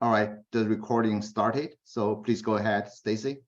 All right, the recording started. So please go ahead, Stacy.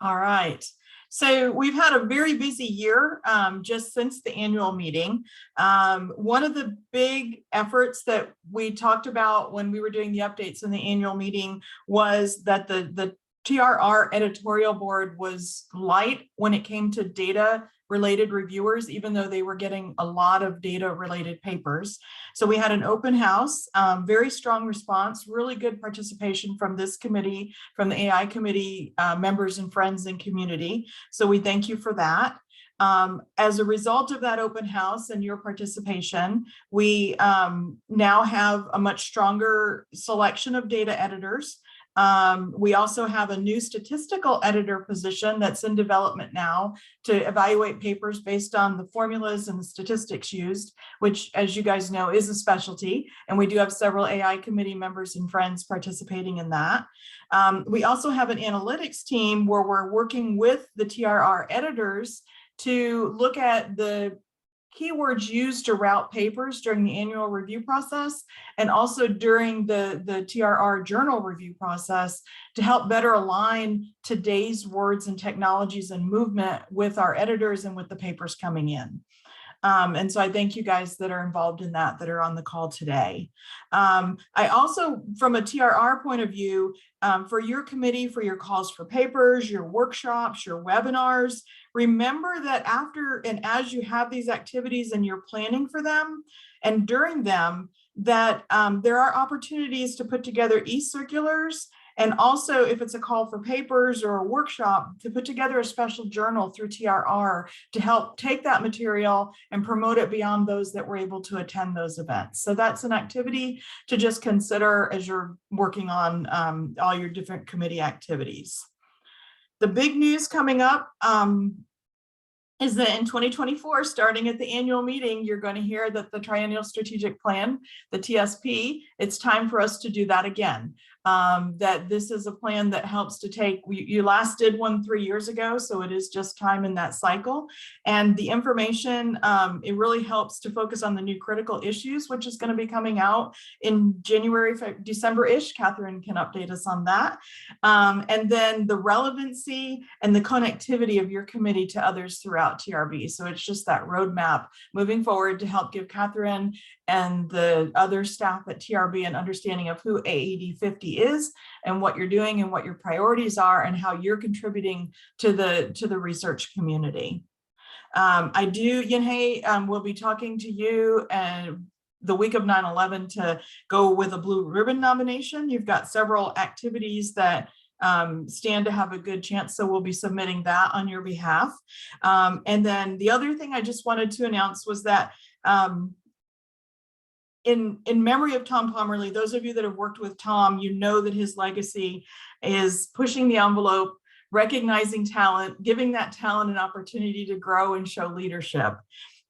All right. So we've had a very busy year just since the annual meeting. One of the big efforts that we talked about when we were doing the updates in the annual meeting was that the TRR editorial board was light when it came to data related reviewers, even though they were getting a lot of data related papers. So we had an open house, very strong response, really good participation from this committee, from the AI committee members and friends and community. So we thank you for that. As a result of that open house and your participation, we now have a much stronger selection of data editors. We also have a new statistical editor position that's in development now to evaluate papers based on the formulas and the statistics used, which, as you guys know, is a specialty. And we do have several AI committee members and friends participating in that. We also have an analytics team where we're working with the TRR editors to look at the keywords used to route papers during the annual review process and also during the TRR journal review process to help better align today's words and technologies and movement with our editors and with the papers coming in. And so I thank you guys that are involved in that are on the call today. I also, from a TRR point of view, for your committee, for your calls for papers, your workshops, your webinars, remember that after and as you have these activities and you're planning for them and during them, that there are opportunities to put together e-circulars. And also, if it's a call for papers or a workshop, to put together a special journal through TRR to help take that material and promote it beyond those that were able to attend those events. So that's an activity to just consider as you're working on all your different committee activities. The big news coming up is that in 2024, starting at the annual meeting, you're going to hear that the Triennial Strategic Plan, the TSP, it's time for us to do that again. That this is a plan that helps to take, you last did one 3 years ago, so it is just time in that cycle. And the information, it really helps to focus on the new critical issues, which is going to be coming out in January, December-ish. Catherine can update us on that. And then the relevancy and the connectivity of your committee to others throughout TRB. So it's just that roadmap moving forward to help give Catherine and the other staff at TRB an understanding of who AED50 is and what you're doing and what your priorities are and how you're contributing to the research community. Yin-Hei will be talking to you and the week of 9/11 to go with a blue ribbon nomination. You've got several activities that stand to have a good chance, so we'll be submitting that on your behalf. And then the other thing I just wanted to announce was that in memory of Tom Pomerly, those of you that have worked with Tom, you know that his legacy is pushing the envelope, recognizing talent, giving that talent an opportunity to grow and show leadership.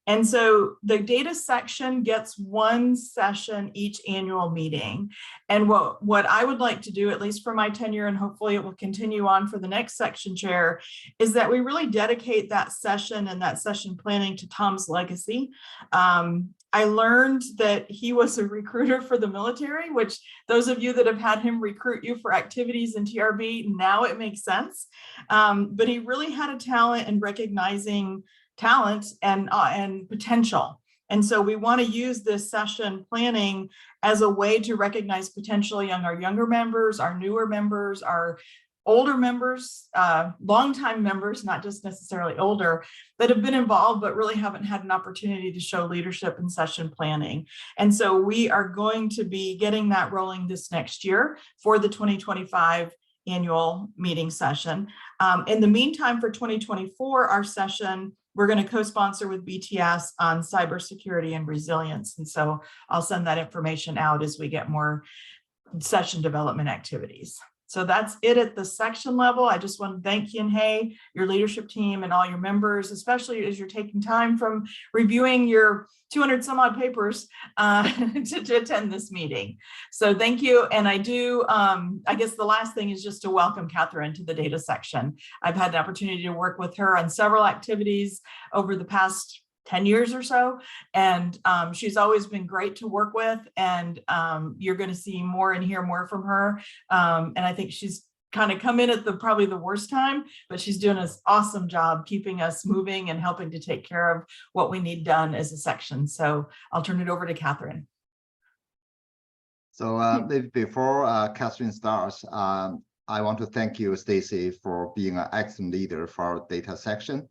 And so the data section gets one session each annual meeting. And what I would like to do, at least for my tenure, and hopefully it will continue on for the next section chair, is that we really dedicate that session and that session planning to Tom's legacy. I learned that he was a recruiter for the military, which those of you that have had him recruit you for activities in TRB, now it makes sense. But he really had a talent in recognizing talent and potential. And so we want to use this session planning as a way to recognize potential among our younger members, our newer members, our older members, longtime members, not just necessarily older, that have been involved but really haven't had an opportunity to show leadership in session planning. And so we are going to be getting that rolling this next year for the 2025 annual meeting session. In the meantime, for 2024, our session, we're going to co-sponsor with BTS on cybersecurity and resilience. And so I'll send that information out as we get more session development activities. So that's it at the section level. I just want to thank Yin-Hei, your leadership team, and all your members, especially as you're taking time from reviewing your 200 some odd papers to attend this meeting. So thank you. And I do, I guess the last thing is just to welcome Catherine to the data section. I've had the opportunity to work with her on several activities over the past 10 years or so. And she's always been great to work with. And you're going to see more and hear more from her. And I think she's kind of come in at probably the worst time, but she's doing an awesome job keeping us moving and helping to take care of what we need done as a section. So I'll turn it over to Catherine. So maybe before Catherine starts, I want to thank you, Stacy, for being an excellent leader for our data section.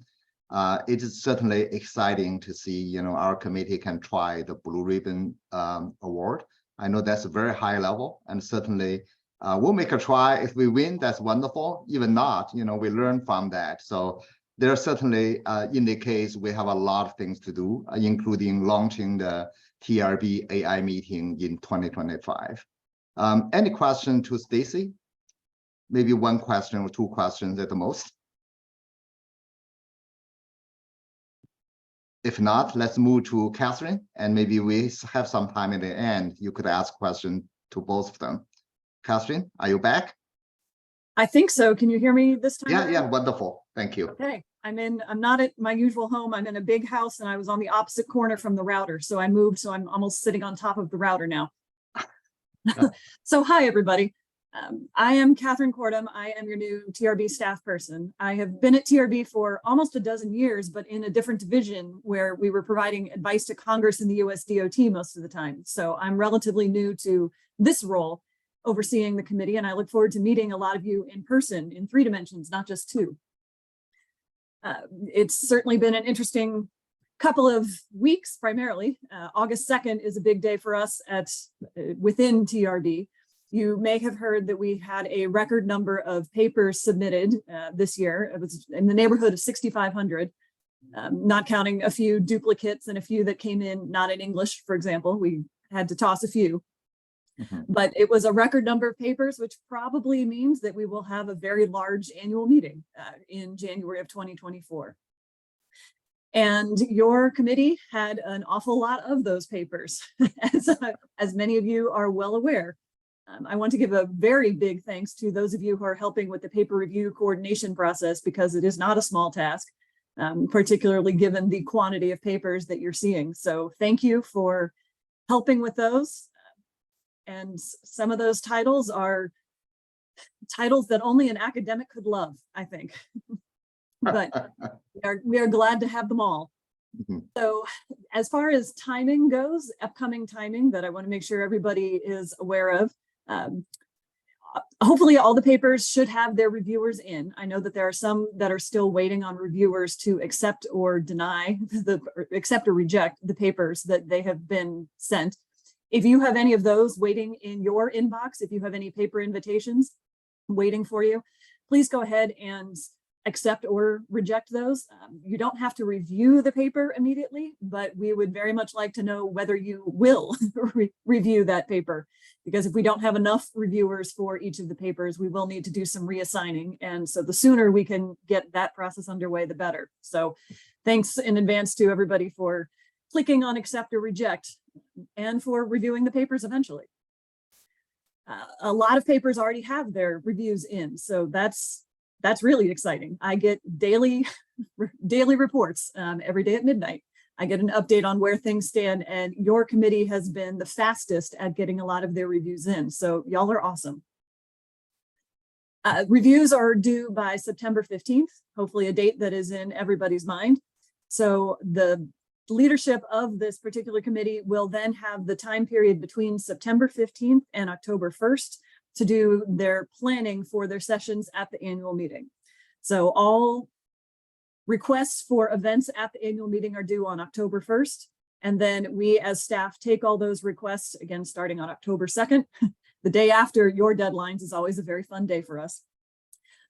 It is certainly exciting to see, our committee can try the Blue Ribbon Award. I know that's a very high level, and certainly we'll make a try. If we win, that's wonderful. Even not, we learn from that. So there certainly indicates we have a lot of things to do, including launching the TRB AI meeting in 2025. Any question to Stacy? Maybe one question or two questions at the most. If not, let's move to Catherine, and maybe we have some time at the end. You could ask questions to both of them. Catherine, are you back? I think so. Can you hear me this time? Yeah, wonderful. Thank you. Okay. I'm not at my usual home. I'm in a big house and I was on the opposite corner from the router. So I moved. So I'm almost sitting on top of the router now. So hi, everybody. I am Catherine Cordum. I am your new TRB staff person. I have been at TRB for almost a dozen years, but in a different division where we were providing advice to Congress and the US DOT most of the time. So I'm relatively new to this role, overseeing the committee, and I look forward to meeting a lot of you in person in 3 dimensions, not just 2. It's certainly been an interesting couple of weeks, primarily. August 2nd is a big day for us within TRB. You may have heard that we had a record number of papers submitted this year. It was in the neighborhood of 6,500, not counting a few duplicates and a few that came in not in English, for example. We had to toss a few. But it was a record number of papers, which probably means that we will have a very large annual meeting in January of 2024. And your committee had an awful lot of those papers, as many of you are well aware. I want to give a very big thanks to those of you who are helping with the paper review coordination process, because it is not a small task, particularly given the quantity of papers that you're seeing. So thank you for helping with those. And some of those titles are titles that only an academic could love, I think. But we are glad to have them all. So as far as timing goes, upcoming timing that I want to make sure everybody is aware of, hopefully all the papers should have their reviewers in. I know that there are some that are still waiting on reviewers to accept or deny, accept or reject the papers that they have been sent. If you have any of those waiting in your inbox, if you have any paper invitations waiting for you, please go ahead and accept or reject those. You don't have to review the paper immediately, but we would very much like to know whether you will review that paper, because if we don't have enough reviewers for each of the papers, we will need to do some reassigning. And so the sooner we can get that process underway, the better. So thanks in advance to everybody for clicking on accept or reject and for reviewing the papers eventually. A lot of papers already have their reviews in, so that's really exciting. I get daily reports every day at midnight. I get an update on where things stand, and your committee has been the fastest at getting a lot of their reviews in. So y'all are awesome. Reviews are due by September 15th, hopefully a date that is in everybody's mind. So the leadership of this particular committee will then have the time period between September 15th and October 1st to do their planning for their sessions at the annual meeting. So all requests for events at the annual meeting are due on October 1st. And then we as staff take all those requests, again, starting on October 2nd. The day after your deadlines is always a very fun day for us.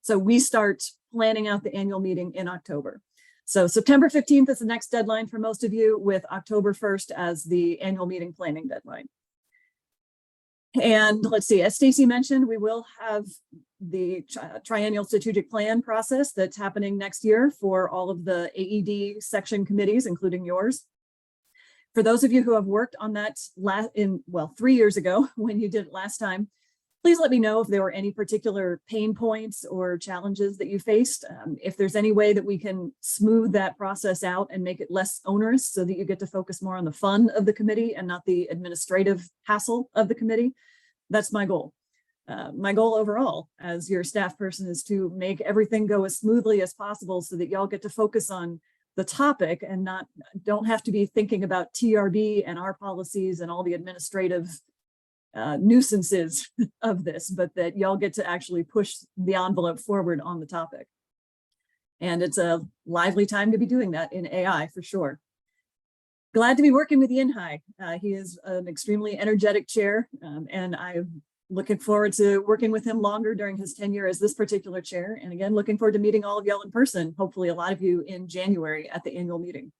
So we start planning out the annual meeting in October. So September 15th is the next deadline for most of you, with October 1st as the annual meeting planning deadline. And let's see, as Stacy mentioned, we will have the triennial strategic plan process that's happening next year for all of the AED section committees, including yours. For those of you who have worked on that 3 years ago when you did it last time, Please let me know if there were any particular pain points or challenges that you faced. If there's any way that we can smooth that process out and make it less onerous so that you get to focus more on the fun of the committee and not the administrative hassle of the committee, that's my goal. My goal overall as your staff person is to make everything go as smoothly as possible so that y'all get to focus on the topic and don't have to be thinking about TRB and our policies and all the administrative nuisances of this, but that y'all get to actually push the envelope forward on the topic. And it's a lively time to be doing that in AI for sure. Glad to be working with Yin-Hai. He is an extremely energetic chair, and I'm looking forward to working with him longer during his tenure as this particular chair. And again, looking forward to meeting all of y'all in person, hopefully a lot of you in January at the annual meeting.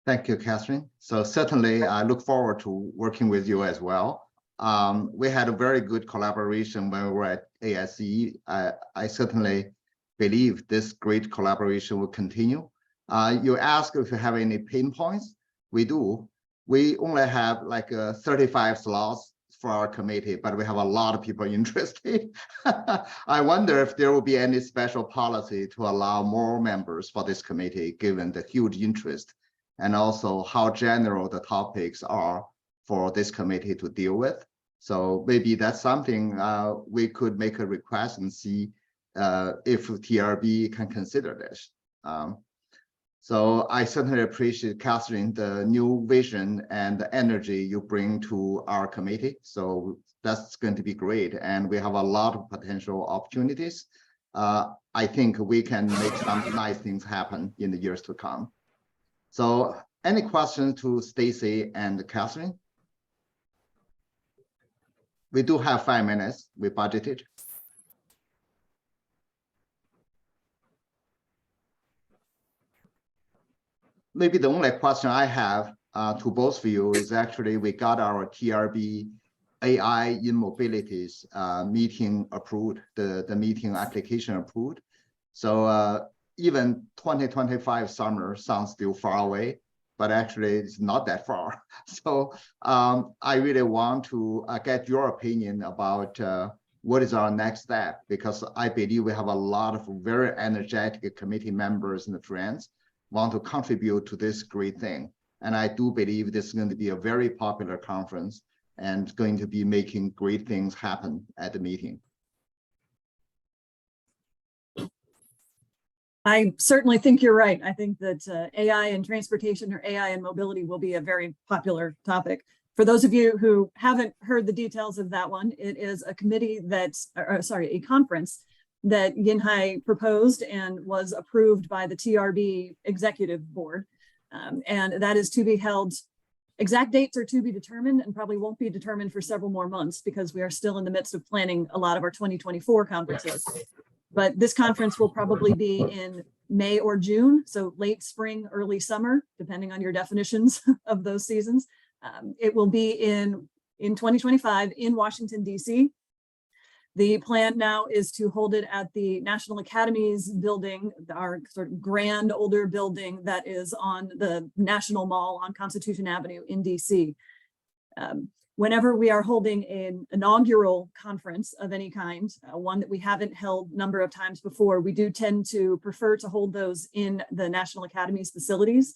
Thank you, Catherine. So certainly I look forward to working with you as well. We had a very good collaboration when we were at ASE. I certainly believe this great collaboration will continue. You ask if you have any pain points. We do. We only have like 35 slots for our committee, but we have a lot of people interested. I wonder if there will be any special policy to allow more members for this committee, given the huge interest, and also how general the topics are for this committee to deal with. So maybe that's something we could make a request and see if TRB can consider this. So I certainly appreciate, Catherine, the new vision and the energy you bring to our committee. So that's going to be great. And we have a lot of potential opportunities. I think we can make some nice things happen in the years to come. So any questions to Stacy and Catherine? We do have 5 minutes, we budgeted. Maybe the only question I have to both of you is actually we got our TRB AI in mobilities meeting approved, the meeting application approved. So even 2025 summer sounds still far away, but actually it's not that far. So I really want to get your opinion about what is our next step, because I believe we have a lot of very energetic committee members and friends want to contribute to this great thing. And I do believe this is going to be a very popular conference and going to be making great things happen at the meeting. I certainly think you're right. I think that AI and transportation or AI and mobility will be a very popular topic. For those of you who haven't heard the details of that one, it is a committee that's, a conference that Yin-Hai proposed and was approved by the TRB executive board. And that is to be held. Exact dates are to be determined and probably won't be determined for several more months because we are still in the midst of planning a lot of our 2024 conferences. But this conference will probably be in May or June, so late spring, early summer, depending on your definitions of those seasons. It will be in 2025 in Washington, D.C. The plan now is to hold it at the National Academies building, our sort of grand older building that is on the National Mall on Constitution Avenue in DC. Whenever we are holding an inaugural conference of any kind, one that we haven't held a number of times before, we do tend to prefer to hold those in the National Academies facilities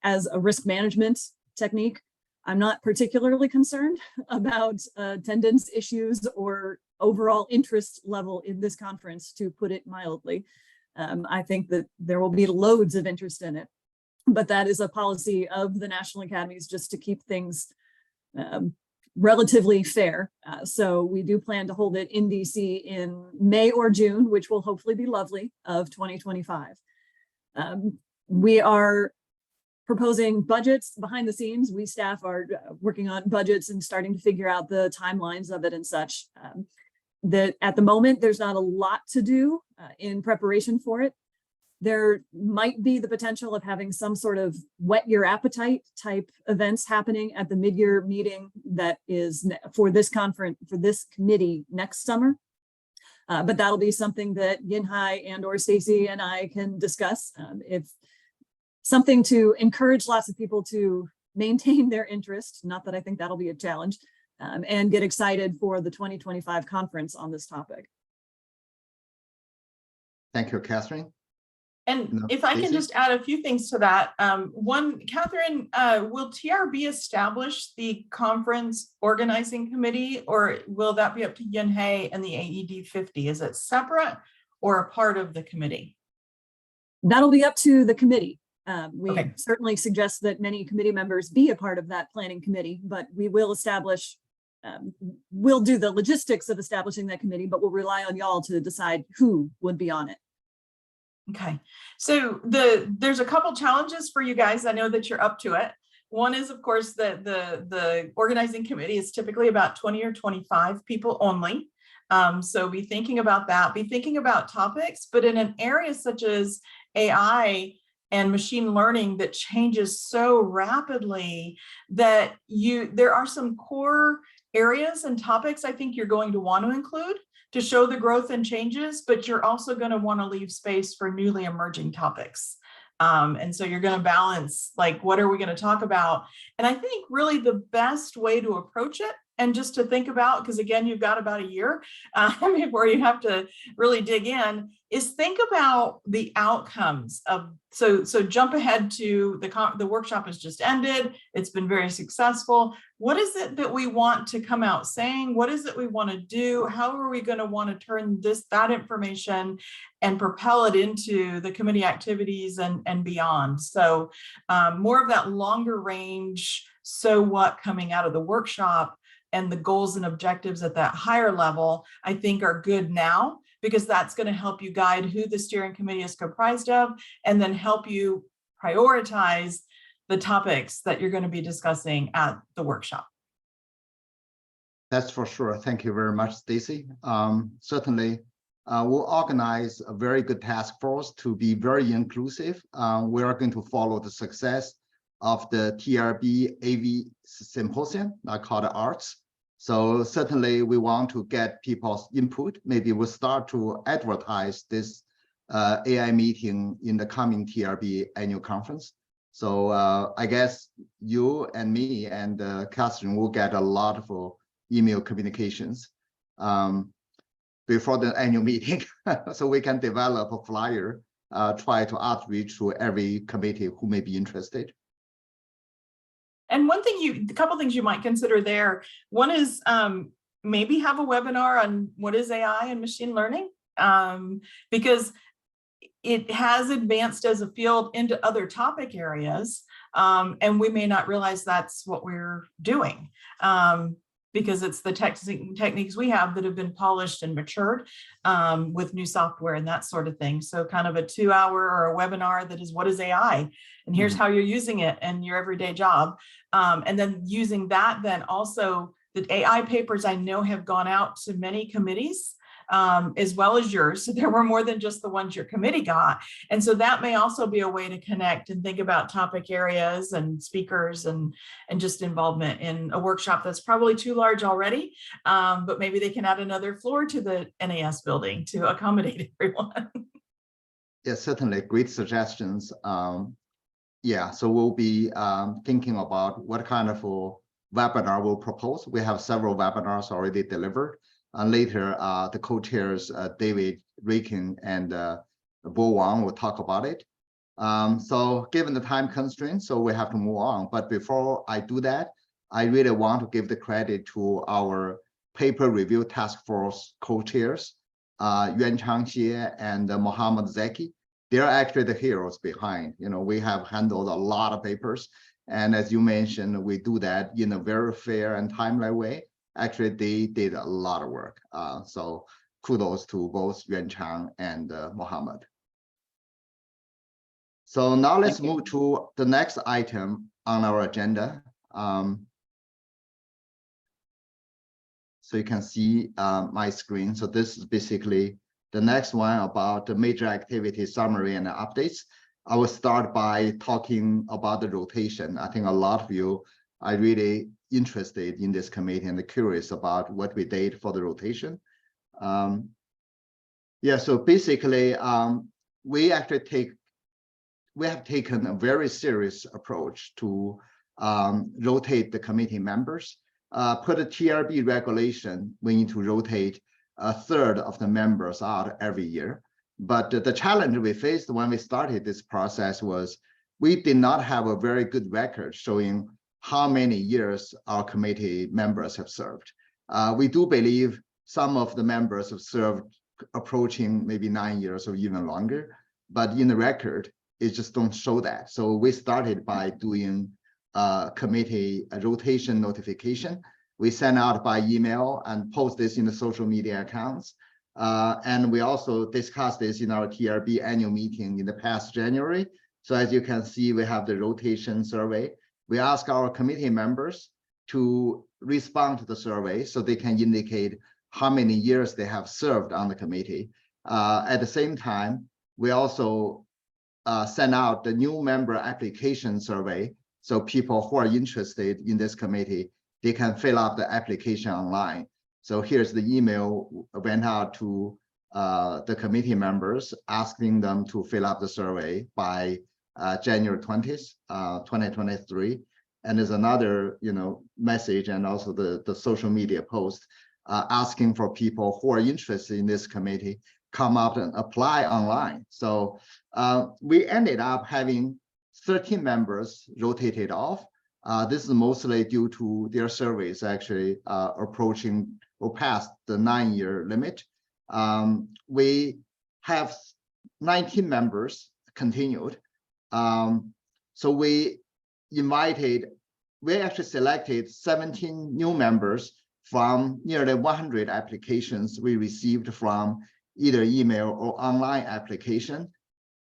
as a risk management technique. I'm not particularly concerned about attendance issues or overall interest level in this conference, to put it mildly. I think that there will be loads of interest in it, but that is a policy of the National Academies just to keep things relatively fair. So we do plan to hold it in DC in May or June, which will hopefully be lovely, of 2025. We are proposing budgets behind the scenes. We staff are working on budgets and starting to figure out the timelines of it and such. That at the moment, there's not a lot to do in preparation for it. There might be the potential of having some sort of whet your appetite type events happening at the mid-year meeting that is for this conference, for this committee next summer. But that'll be something that Yin-Hai and or Stacy and I can discuss. If something to encourage lots of people to maintain their interest, not that I think that'll be a challenge, and get excited for the 2025 conference on this topic. Thank you, Catherine. And if I can just add a few things to that. One, Catherine, will TRB establish the conference organizing committee, or will that be up to Yunhei and the AED50? Is it separate or a part of the committee? That'll be up to the committee. We Okay. certainly suggest that many committee members be a part of that planning committee, but we will establish, we'll do the logistics of establishing that committee, but we'll rely on y'all to decide who would be on it. Okay, so there's a couple challenges for you guys. I know that you're up to it. One is, of course, that the organizing committee is typically about 20 or 25 people only. So be thinking about that, be thinking about topics, but in an area such as AI and machine learning that changes so rapidly that there are some core areas and topics I think you're going to want to include to show the growth and changes, but you're also going to want to leave space for newly emerging topics. And so you're going to balance, like, what are we going to talk about? And I think really the best way to approach it, and just to think about, because again, you've got about a year before you have to really dig in, is think about the outcomes of, so jump ahead to the workshop has just ended. It's been very successful. What is it that we want to come out saying? What is it we want to do? How are we going to want to turn that information and propel it into the committee activities and beyond? So more of that longer range, so what coming out of the workshop, and the goals and objectives at that higher level, I think are good now, because that's going to help you guide who the steering committee is comprised of, and then help you prioritize the topics that you're going to be discussing at the workshop. That's for sure. Thank you very much, Stacy. Certainly, we'll organize a very good task force to be very inclusive. We are going to follow the success of the TRB AV symposium, called Arts. So certainly we want to get people's input. Maybe we'll start to advertise this AI meeting in the coming TRB annual conference. So I guess you and me and Catherine will get a lot of email communications before the annual meeting, so we can develop a flyer, try to outreach to every committee who may be interested. And a couple things you might consider there. One is maybe have a webinar on what is AI and machine learning, because it has advanced as a field into other topic areas, and we may not realize that's what we're doing, because it's the techniques we have that have been polished and matured with new software and that sort of thing. So kind of a 2-hour or a webinar that is, what is AI? And here's how you're using it in your everyday job. And then using that, then also the AI papers I know have gone out to many committees, as well as yours. So there were more than just the ones your committee got. And so that may also be a way to connect and think about topic areas and speakers and just involvement in a workshop that's probably too large already. But maybe they can add another floor to the NAS building to accommodate everyone. Yeah, certainly great suggestions. Yeah, so we'll be thinking about what kind of webinar we'll propose. We have several webinars already delivered. And later, the co-chairs, David Rikin and Bo Wang, will talk about it. So given the time constraints, so we have to move on. But before I do that, I really want to give the credit to our paper review task force co-chairs, Yuan Changxie and Mohammed Zaki. They're actually the heroes behind. You know, we have handled a lot of papers. And as you mentioned, we do that in a very fair and timely way. Actually, they did a lot of work. So kudos to both Yuan Chang and Mohammed. So now let's move to the next item on our agenda. So you can see my screen. So this is basically the next one about the major activity summary and updates. I will start by talking about the rotation. I think a lot of you are really interested in this committee and curious about what we did for the rotation. Yeah, so basically, we have taken a very serious approach to rotate the committee members. per the TRB regulation, we need to rotate a third of the members out every year. But the challenge we faced when we started this process was we did not have a very good record showing how many years our committee members have served. We do believe some of the members have served approaching maybe 9 years or even longer, but in the record, it just don't show that. So we started by doing committee rotation notification. We send out by email and post this in the social media accounts. And we also discussed this in our TRB annual meeting in the past January. So as you can see, we have the rotation survey. We ask our committee members to respond to the survey so they can indicate how many years they have served on the committee. At the same time, we also send out the new member application survey. So people who are interested in this committee, they can fill out the application online. So here's the email went out to the committee members asking them to fill out the survey by January 20th, 2023. And there's another, message and also the social media post asking for people who are interested in this committee come up and apply online. So we ended up having 13 members rotated off. This is mostly due to their surveys actually approaching or past the 9-year limit. We have 19 members continued. So we actually selected 17 new members from nearly 100 applications we received from either email or online application.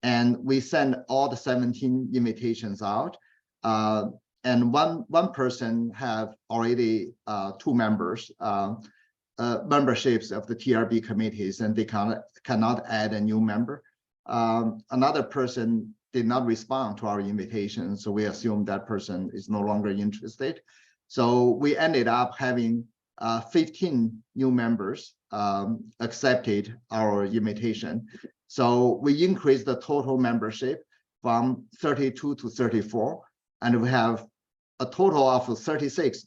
And we send all the 17 invitations out. And one person have already 2 members, memberships of the TRB committees, and they cannot add a new member. Another person did not respond to our invitation, so we assume that person is no longer interested. So we ended up having 15 new members accepted our invitation. So we increased the total membership from 32 to 34, and we have a total of 36.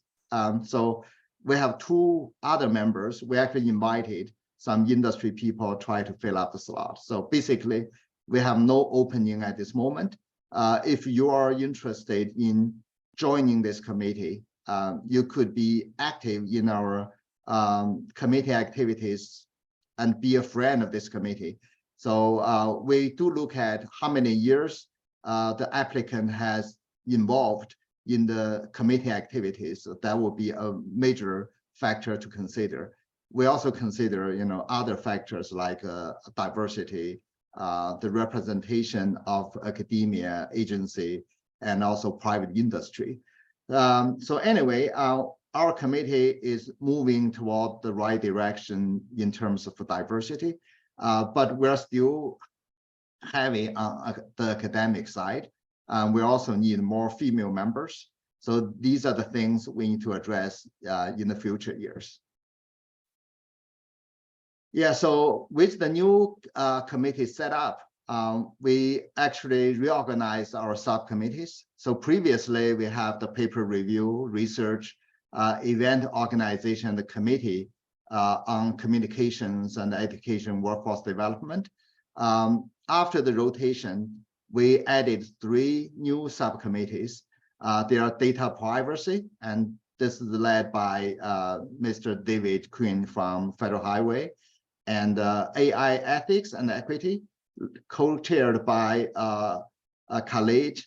So we have 2 other members. We actually invited some industry people try to fill up the slot. So basically, we have no opening at this moment. If you are interested in joining this committee, you could be active in our committee activities and be a friend of this committee. So we do look at how many years the applicant has involved in the committee activities. So that will be a major factor to consider. We also consider, other factors like diversity, the representation of academia, agency, and also private industry. So anyway, our committee is moving toward the right direction in terms of diversity, but we're still heavy on the academic side. We also need more female members. So these are the things we need to address in the future years. Yeah, so with the new committee set up, we actually reorganized our subcommittees. So previously we have the paper review, research, event organization, the committee on communications and education workforce development. After the rotation, we added 3 new subcommittees. They are data privacy, and this is led by Mr. David Quinn from Federal Highway, and AI ethics and equity, co-chaired by Khaled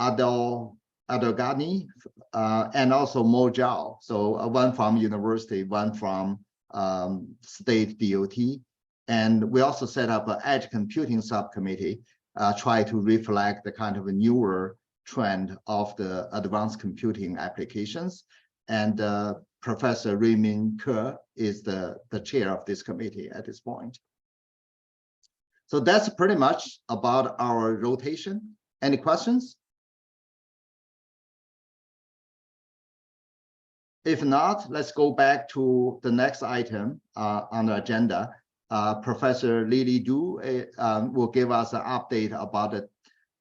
Adogani, and also Mo Zhao. So one from university, one from state DOT. And we also set up an edge computing subcommittee, try to reflect the kind of a newer trend of the advanced computing applications. And Professor Ruimin Ke is the chair of this committee at this point. So that's pretty much about our rotation. Any questions? If not, let's go back to the next item on the agenda. Professor Lily Du will give us an update about the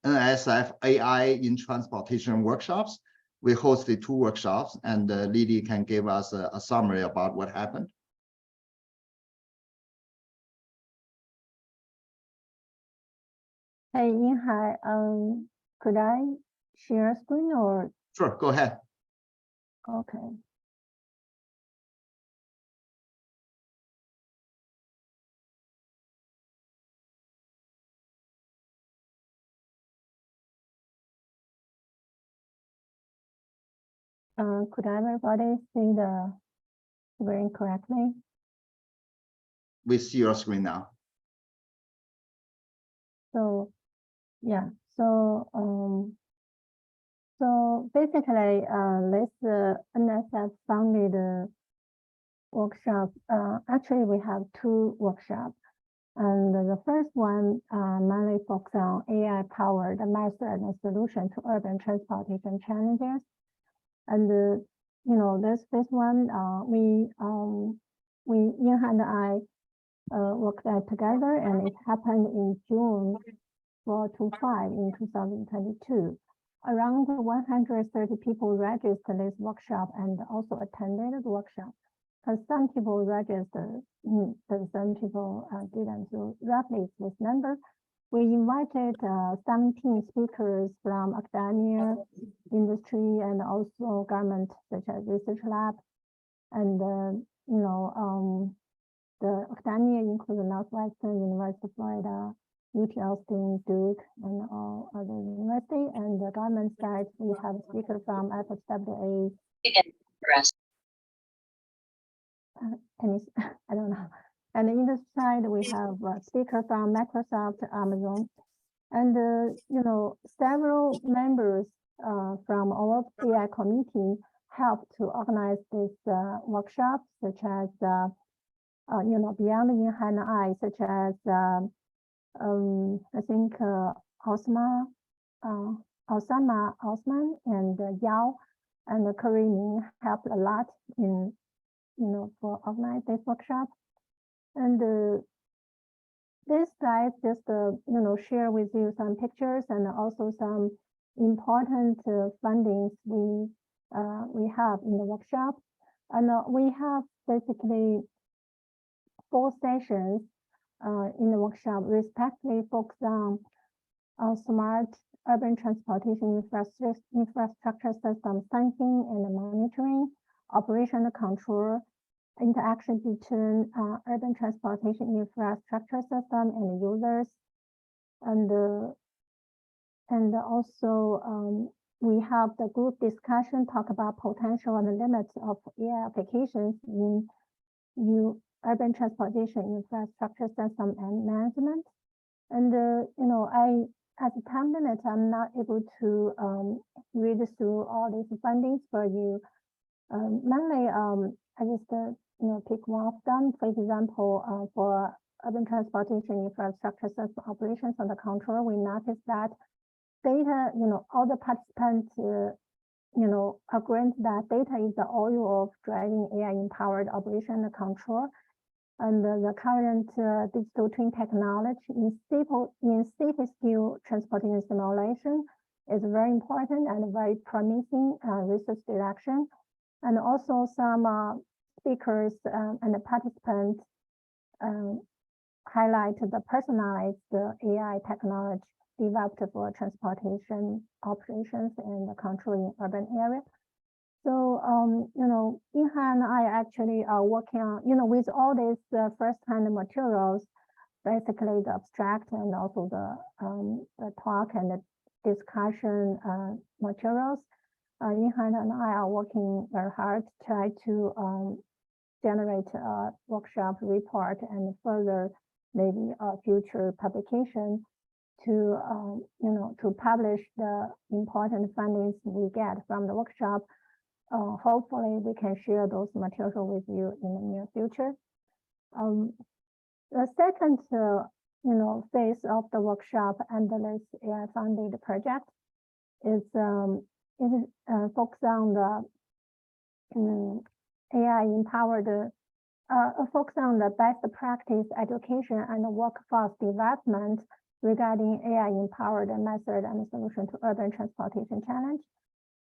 NSF AI in transportation workshops. We hosted 2 workshops, and Lily can give us a summary about what happened. Hey, Yinhai, could I share screen or? Sure, go ahead. Okay. Could everybody see the screen correctly? We see your screen now. So, yeah, so basically, this NSF funded workshop, actually we have 2 workshops. And the first one mainly focus on AI-powered method and solution to urban transportation challenges. And you know, this one, Yinhan and I worked together, and it happened in June 4 to 5 in 2022. Around 130 people registered this workshop and also attended the workshop. Because some people registered, but some people didn't. So roughly it's this number. We invited 17 speakers from academia, industry, and also government, such as research lab. And you know, the academia includes Northwestern University of Florida, UT Austin, Duke, and all other universities. And the government side, we have a speaker from FSWA. I don't know. And in the side, we have a speaker from Microsoft, Amazon, and you know, several members from all of the AI committee helped to organize this workshop, such as you know, beyond Yinhan and I, such as I think Osama Osman and Yao and Kareem helped a lot in, you know, for organize this workshop. And this slide just you know, share with you some pictures and also some important fundings we have in the workshop. And we have basically 4 sessions in the workshop, respectively focused on smart urban transportation infrastructure system sensing and monitoring, operational control, interaction between urban transportation infrastructure system and users, and also we have the group discussion talk about potential and limits of AI applications in urban transportation infrastructure system and management. And you know, at the time limit, I'm not able to read through all these fundings for you. Mainly, I just you know, pick one of them. For example, for urban transportation infrastructure system operations under control, we noticed that data, you know, all the participants, you know, agreed that data is the oil of driving AI-empowered operation and control. And the current digital twin technology in city scale transportation simulation is very important and very promising research direction. And also some speakers and the participants highlight the personalized AI technology developed for transportation operations and control in urban areas. So, you know, Yinhan and I actually are working on, you know, with all these first-hand materials, basically the abstract and also the talk and the discussion materials. Yinhan and I are working very hard to try to generate a workshop report and further maybe a future publication to, you know, to publish the important findings we get from the workshop. Hopefully we can share those materials with you in the near future. The second, you know, phase of the workshop and this AI funded project is focused on the AI empowered, focus on the best practice education and workforce development regarding AI empowered method and solution to urban transportation challenge.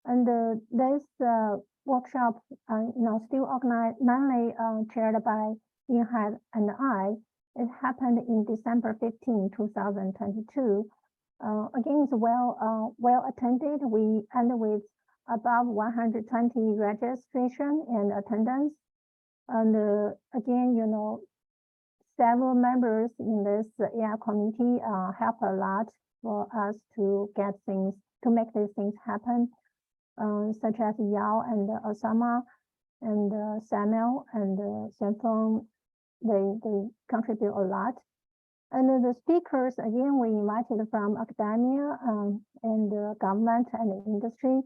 And this workshop, still organized, mainly chaired by Yinghai and I. It happened in December 15, 2022. Again, it's well attended. We ended with above 120 registration and attendance. And again, several members in this AI committee help a lot for us to make these things happen, such as Yao and Osama and Samuel and Xianfeng. They contribute a lot. And the speakers, again, we invited from academia and the government and the industry.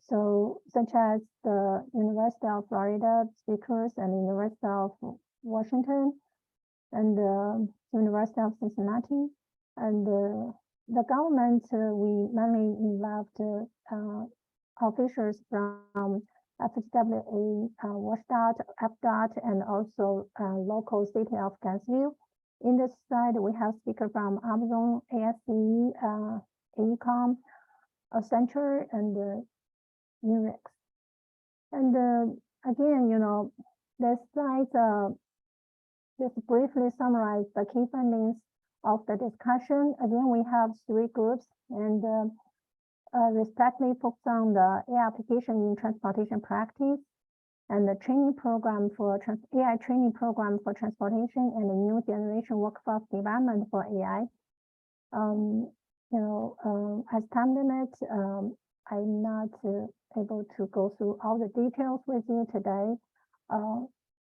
So such as the University of Florida speakers and University of Washington and the University of Cincinnati. And the government, we mainly involved officials from FHWA, WashDOT, FDOT, and also local city of Gainesville. In this side, we have speaker from Amazon, ASE, AECOM, Accenture, and Nurex. And again, this slide just briefly summarize the key findings of the discussion. Again, we have 3 groups, and respectively focus on the AI application in transportation practice, and the training program for AI training program for transportation, and the new generation workforce development for AI. As time limit, I'm not able to go through all the details with you today.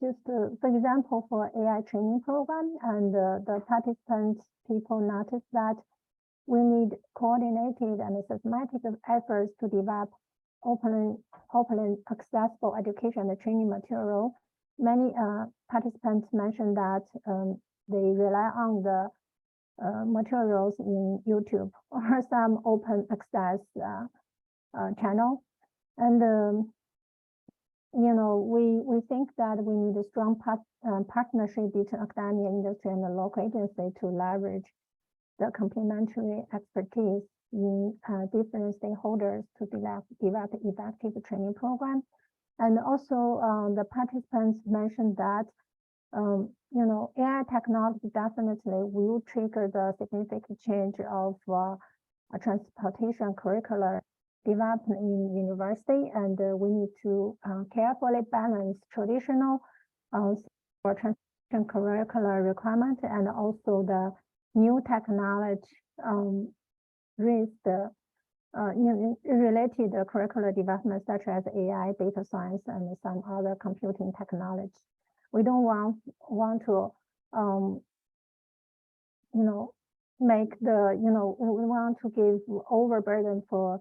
Just for example, for AI training program, and the participants, people noticed that we need coordinated and systematic efforts to develop open accessible education and training material. Many participants mentioned that they rely on the materials in YouTube or some open access channel. And we think that we need a strong partnership between academia, industry, and the local agency to leverage the complementary expertise in different stakeholders to develop effective training program. And also the participants mentioned that AI technology definitely will trigger the significant change of transportation curricular development in university, and we need to carefully balance traditional or transportation curricular requirement and also the new technology with the related curricular development such as AI, data science, and some other computing technology. We don't want to make the we want to give overburden for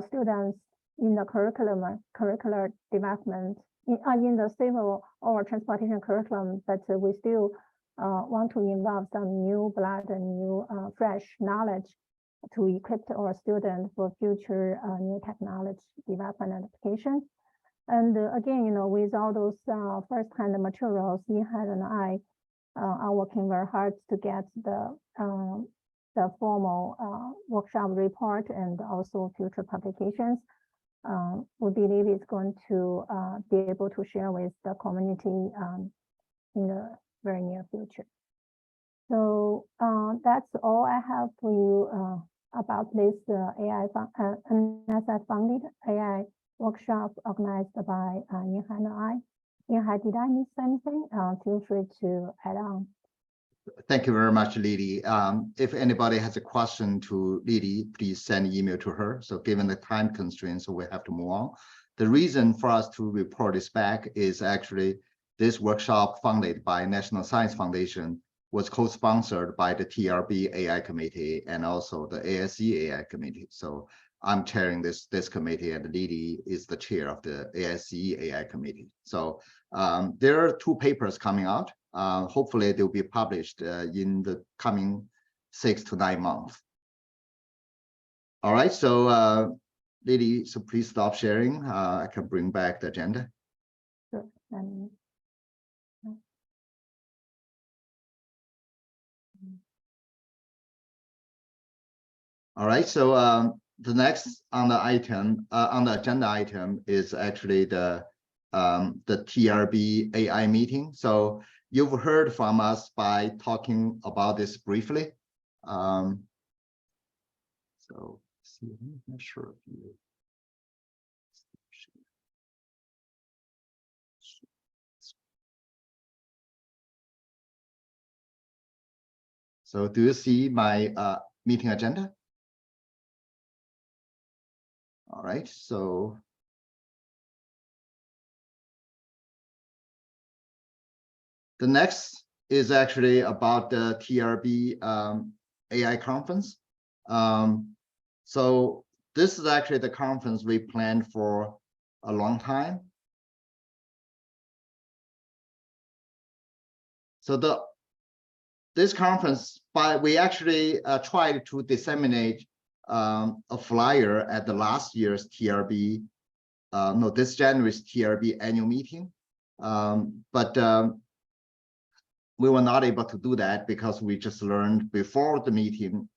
students in the curricular development in the civil or transportation curriculum, but we still want to involve some new blood and new fresh knowledge to equip our students for future new technology development and application. And again, with all those first-hand materials, Yinghai and I are working very hard to get the formal workshop report and also future publications. We believe it's going to be able to share with the community in the very near future. So that's all I have for you about this AI NSF funded AI workshop organized by Yinghai and I. Yinghai, did I miss anything? Feel free to add on. Thank you very much, Lily. If anybody has a question to Lily, please send an email to her. So given the time constraints, so we have to move on. The reason for us to report this back is actually this workshop funded by National Science Foundation was co-sponsored by the TRB AI committee and also the ASE AI committee. So I'm chairing this committee, and Lily is the chair of the ASE AI committee. So there are 2 papers coming out. Hopefully they'll be published in the coming 6 to 9 months. All right, so Lily, so please stop sharing. I can bring back the agenda. Sure. All right, so the next on the item on the agenda item is actually the TRB AI meeting. So you've heard from us by talking about this briefly. So see, I'm not sure if you. So do you see my meeting agenda? All right, so the next is actually about the TRB AI conference. So this is actually the conference we planned for a long time. So this conference, we actually tried to disseminate a flyer at the last year's TRB, this January's TRB annual meeting. But we were not able to do that because we just learned before the meeting,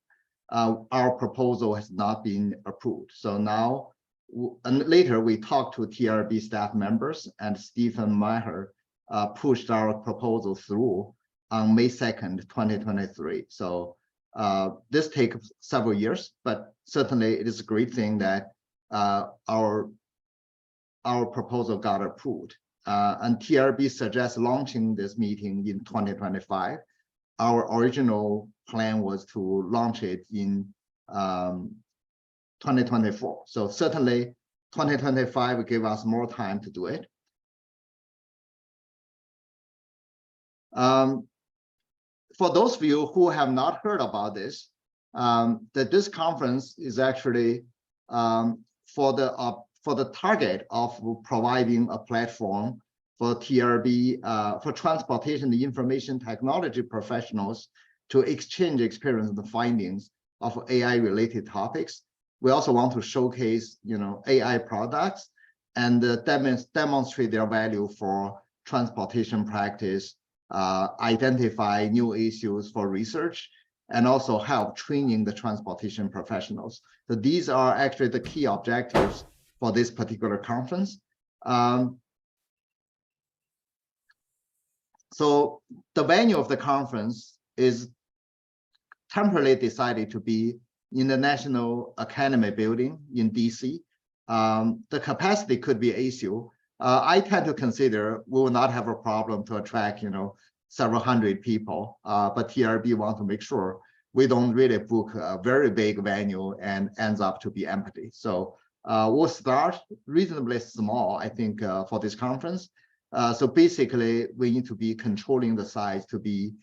our proposal has not been approved. So now, and later we talked to TRB staff members, and Stephen Maher pushed our proposal through on May 2nd, 2023. So this takes several years, but certainly it is a great thing that our proposal got approved. And TRB suggests launching this meeting in 2025. Our original plan was to launch it in 2024. So certainly 2025 will give us more time to do it. For those of you who have not heard about this, that this conference is actually for the target of providing a platform for TRB, for transportation and information technology professionals to exchange experience and findings of AI-related topics. We also want to showcase, AI products and demonstrate their value for transportation practice, identify new issues for research, and also help training the transportation professionals. So these are actually the key objectives for this particular conference. So the venue of the conference is temporarily decided to be in the National Academy building in DC. The capacity could be ASU. I tend to consider we will not have a problem to attract, several hundred people, but TRB want to make sure we don't really book a very big venue and ends up to be empty. So we'll start reasonably small, I think, for this conference. So basically, we need to be controlling the size to be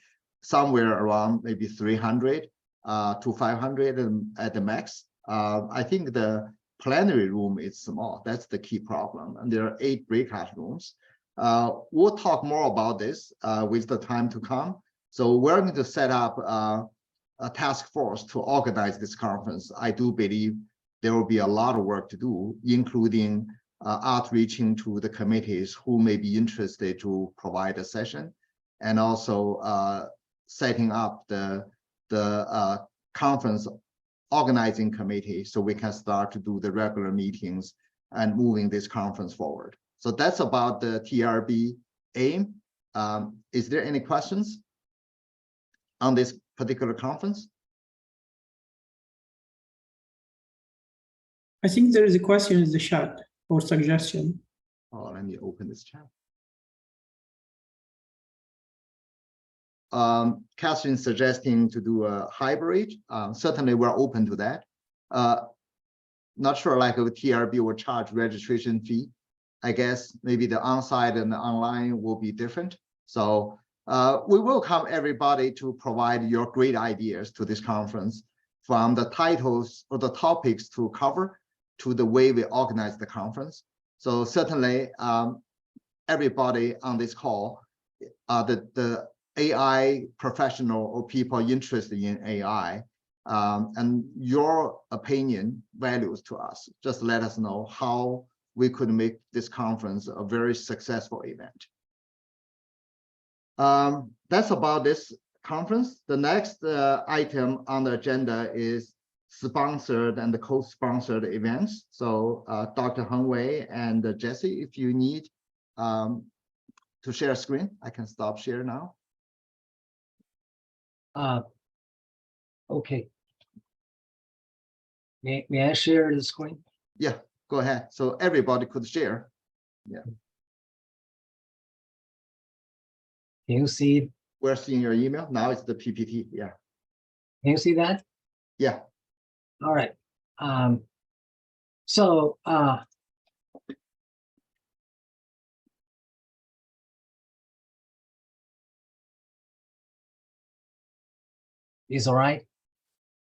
somewhere around maybe 300 to 500 at the max. I think the plenary room is small. That's the key problem. And there are 8 breakout rooms. We'll talk more about this with the time to come. So we're going to set up a task force to organize this conference. I do believe there will be a lot of work to do, including outreaching to the committees who may be interested to provide a session, and also setting up the conference organizing committee so we can start to do the regular meetings and moving this conference forward. So that's about the TRB aim. Is there any questions on this particular conference? I think there is a question in the chat or suggestion. Oh, let me open this chat. Catherine suggesting to do a hybrid. Certainly we're open to that. Not sure like if TRB will charge registration fee. I guess maybe the on-site and the online will be different. So we welcome everybody to provide your great ideas to this conference, from the titles or the topics to cover to the way we organize the conference. So certainly everybody on this call, the AI professional or people interested in AI, and your opinion values to us. Just let us know how we could make this conference a very successful event. That's about this conference. The next item on the agenda is sponsored and the co-sponsored events. So Dr. Heng Wei and Jesse, if you need to share screen, I can stop share now. Okay. May I share the screen? Yeah, go ahead. So everybody could share. Yeah. Can you see? We're seeing your email. Now it's the PPT. Yeah. Can you see that? Yeah. All right. So it's all right.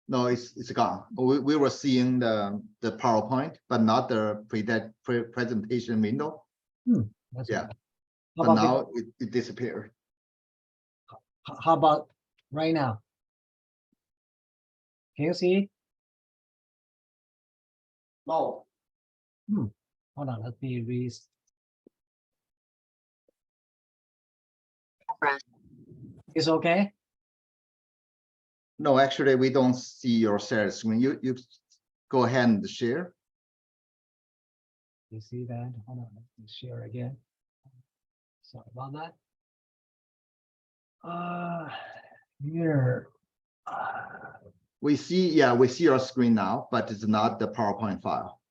No, it's gone. We were seeing the PowerPoint, but not the presentation window. That's Yeah. right. But now it disappeared. How about right now? Can you see? No. Hold on, let me read. It's okay. No, actually, we don't see your share screen. You go ahead and share. You see that? Hold on, let me share again. Sorry about that. Here. We see your screen now, but it's not the PowerPoint file.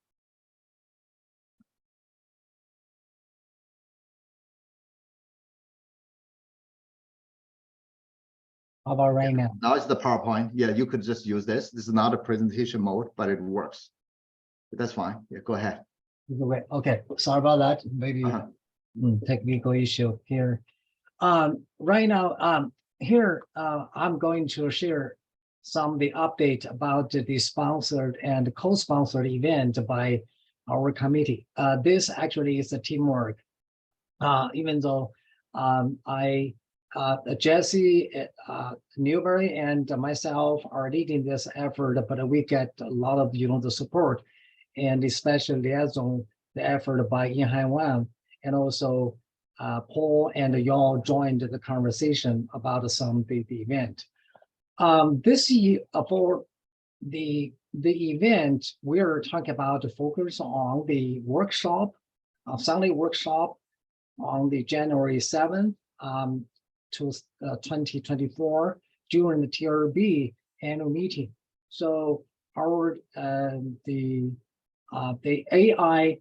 How about right now? Now it's the PowerPoint. Yeah, you could just use this. This is not a presentation mode, but it works. That's fine. Yeah, go ahead. Okay, sorry about that. Maybe technical issue here. Right now, here I'm going to share some of the update about the sponsored and co-sponsored event by our committee. This actually is a teamwork. Even though Jesse Newberry and myself are leading this effort, but we get a lot of the support, and especially liaison the effort by Yin Wang, and also Paul and y'all joined the conversation about some of the event. This year for the event, we're talking about the focus on the workshop, Sunday workshop on the January 7th to 2024 during the TRB annual meeting. So our the AI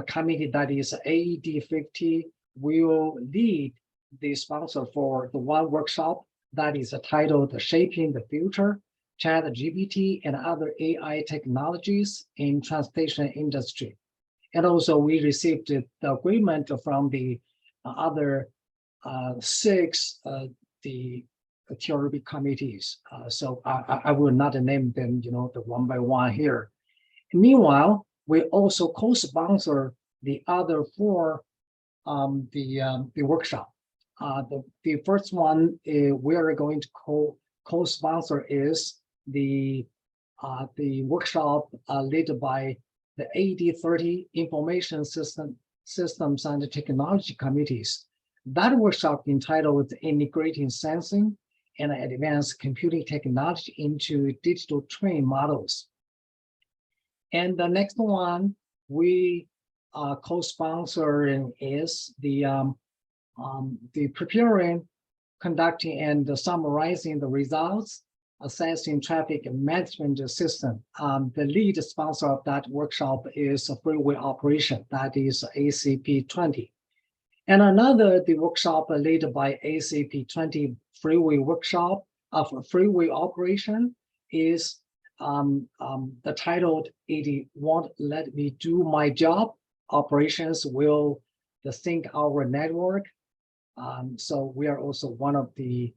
committee, that is AED50, will lead the sponsor for the one workshop that is titled Shaping the Future, ChatGPT and Other AI Technologies in Transportation Industry. And also we received the agreement from the other 6 the TRB committees. So I will not name them, the one by one here. Meanwhile, we also co-sponsor the other 4 the workshop. The first one we are going to co-sponsor is the workshop led by the AED30 Information Systems and Technology Committees. That workshop entitled Integrating Sensing and Advanced Computing Technology into Digital Train Models. And the next one we co-sponsoring is the preparing, conducting, and summarizing the results, assessing traffic management system. The lead sponsor of that workshop is a freeway operation, that is ACP20. And the workshop led by ACP20 freeway workshop of freeway operation is the title, "It Won't Let Me Do My Job. Operations Will Sync Our Network." So we are also one of the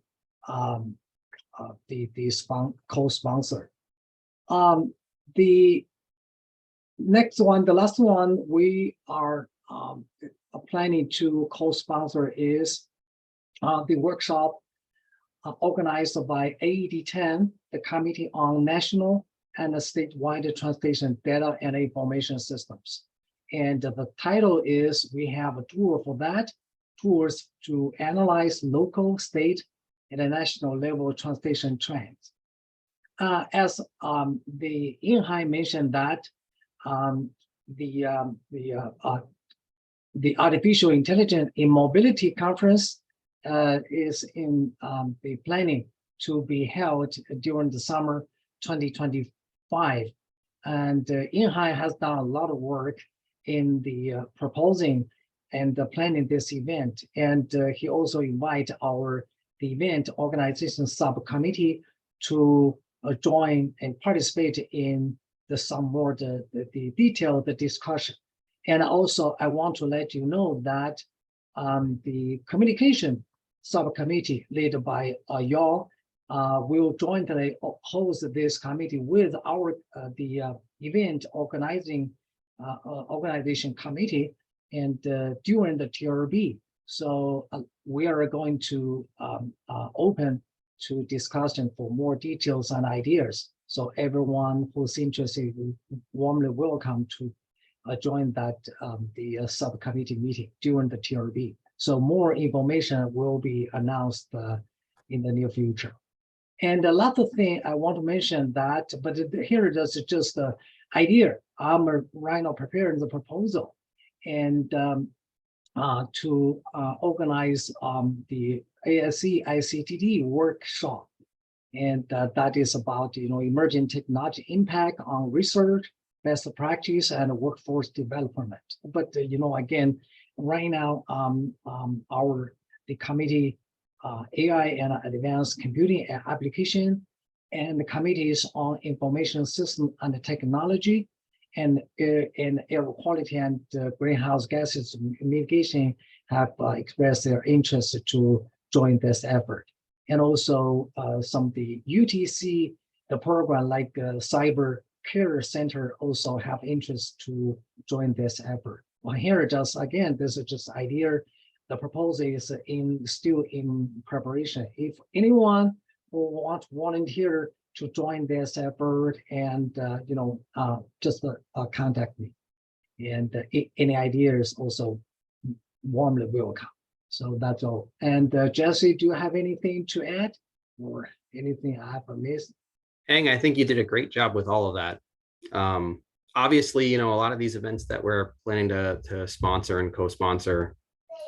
co-sponsor. The next one, the last one we are planning to co-sponsor is the workshop organized by AED10, the Committee on National and Statewide Transportation Data and Information Systems. And the title is, we have a tool for that, tools to analyze local, state, and national level transportation trends. as the Yinghai mentioned that the Artificial Intelligence in Mobility Conference is in the planning to be held during the summer 2025. And Yinghai has done a lot of work in the proposing and planning this event. And he also invited the event organization subcommittee to join and participate in some more the detailed discussion. And also, I want to let you know that the communication subcommittee led by y'all will jointly host this committee with the event organization committee and during the TRB. So we are going to open to discussion for more details and ideas. So everyone who's interested is warmly welcome to join that the subcommittee meeting during the TRB. So more information will be announced in the near future. And a lot of things I want to mention that, but here it is just an idea. I'm right now preparing the proposal and to organize the ASC ICTD workshop. And that is about, emerging technology impact on research, best practice, and workforce development. But, again, right now, the committee, AI and advanced computing application, and the committees on information system and technology, and air quality and greenhouse gases mitigation have expressed their interest to join this effort. And also some of the UTC, the program like Cyber Care Center also have interest to join this effort. Well, here just again, this is just idea. The proposal is still in preparation. If anyone who wants to volunteer to join this effort, and just contact me. And any ideas also warmly welcome. So that's all. And Jesse, do you have anything to add, or anything I have missed? Heng, I think you did a great job with all of that. Obviously, a lot of these events that we're planning to sponsor and co-sponsor,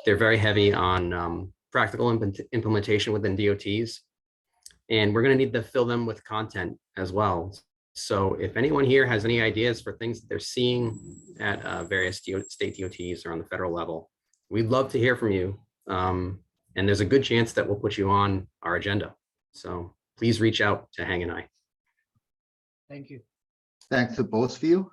they're very heavy on practical implementation within DOTs. And we're going to need to fill them with content as well. So if anyone here has any ideas for things that they're seeing at various state DOTs or on the federal level, we'd love to hear from you. And there's a good chance that we'll put you on our agenda. So please reach out to Heng and I. Thank you. Thanks to both of you.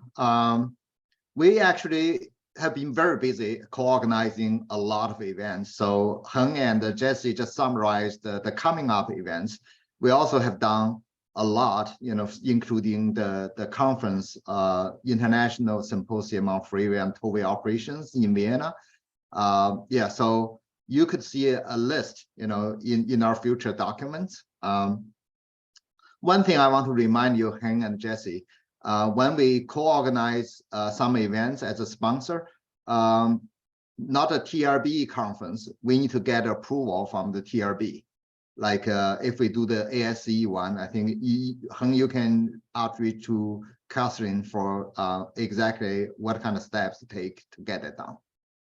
We actually have been very busy co-organizing a lot of events. So Heng and Jesse just summarized the coming up events. We also have done a lot, including the conference, International Symposium on Freeway and Tollway Operations in Vienna. So you could see a list, in our future documents. One thing I want to remind you, Heng and Jesse, when we co-organize some events as a sponsor, not a TRB conference, we need to get approval from the TRB. Like if we do the ASCE one, I think Heng, you can outreach to Catherine for exactly what kind of steps to take to get it done.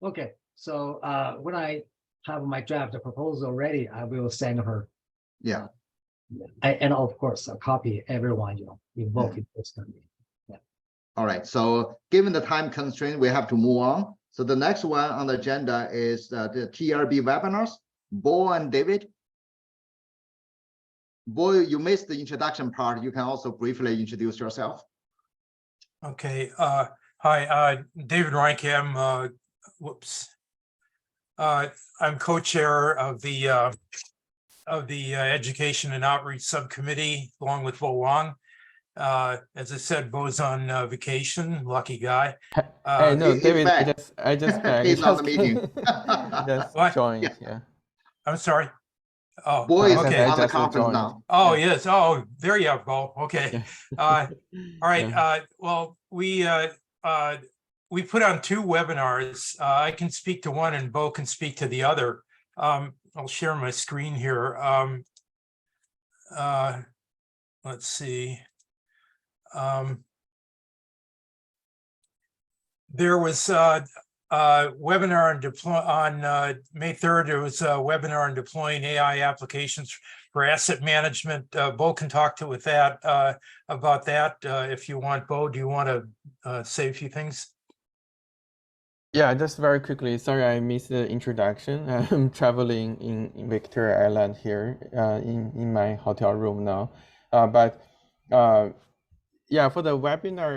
Okay, so when I have my draft proposal ready, I will send her. Yeah. And of course, a copy everyone involved in this company. Yeah. All right. So given the time constraint, we have to move on. So the next one on the agenda is the TRB webinars. Bo and David. Bo, you missed the introduction part. You can also briefly introduce yourself. Okay. Hi, David Reinke. I'm co-chair of the Education and Outreach Subcommittee, along with Bo Wang. As I said, Bo's on vacation. Lucky guy. Hey, no, David, back. I just back. He's on the meeting. Just What? joined. Yeah. I'm sorry. Oh, Bo is okay. on the conference now. Oh, Yeah. yes. Oh, there you are, Bo. Okay. All right. Yeah. Well, we put on 2 webinars. I can speak to one and Bo can speak to the other. I'll share my screen here. let's see. There was a webinar on May 3rd. There was a webinar on deploying AI applications for asset management. Bo can talk to with that about that if you want. Bo, do you want to say a few things? Yeah, just very quickly. Sorry, I missed the introduction. I'm traveling in Victoria Island here in my hotel room now. Yeah, for the webinar,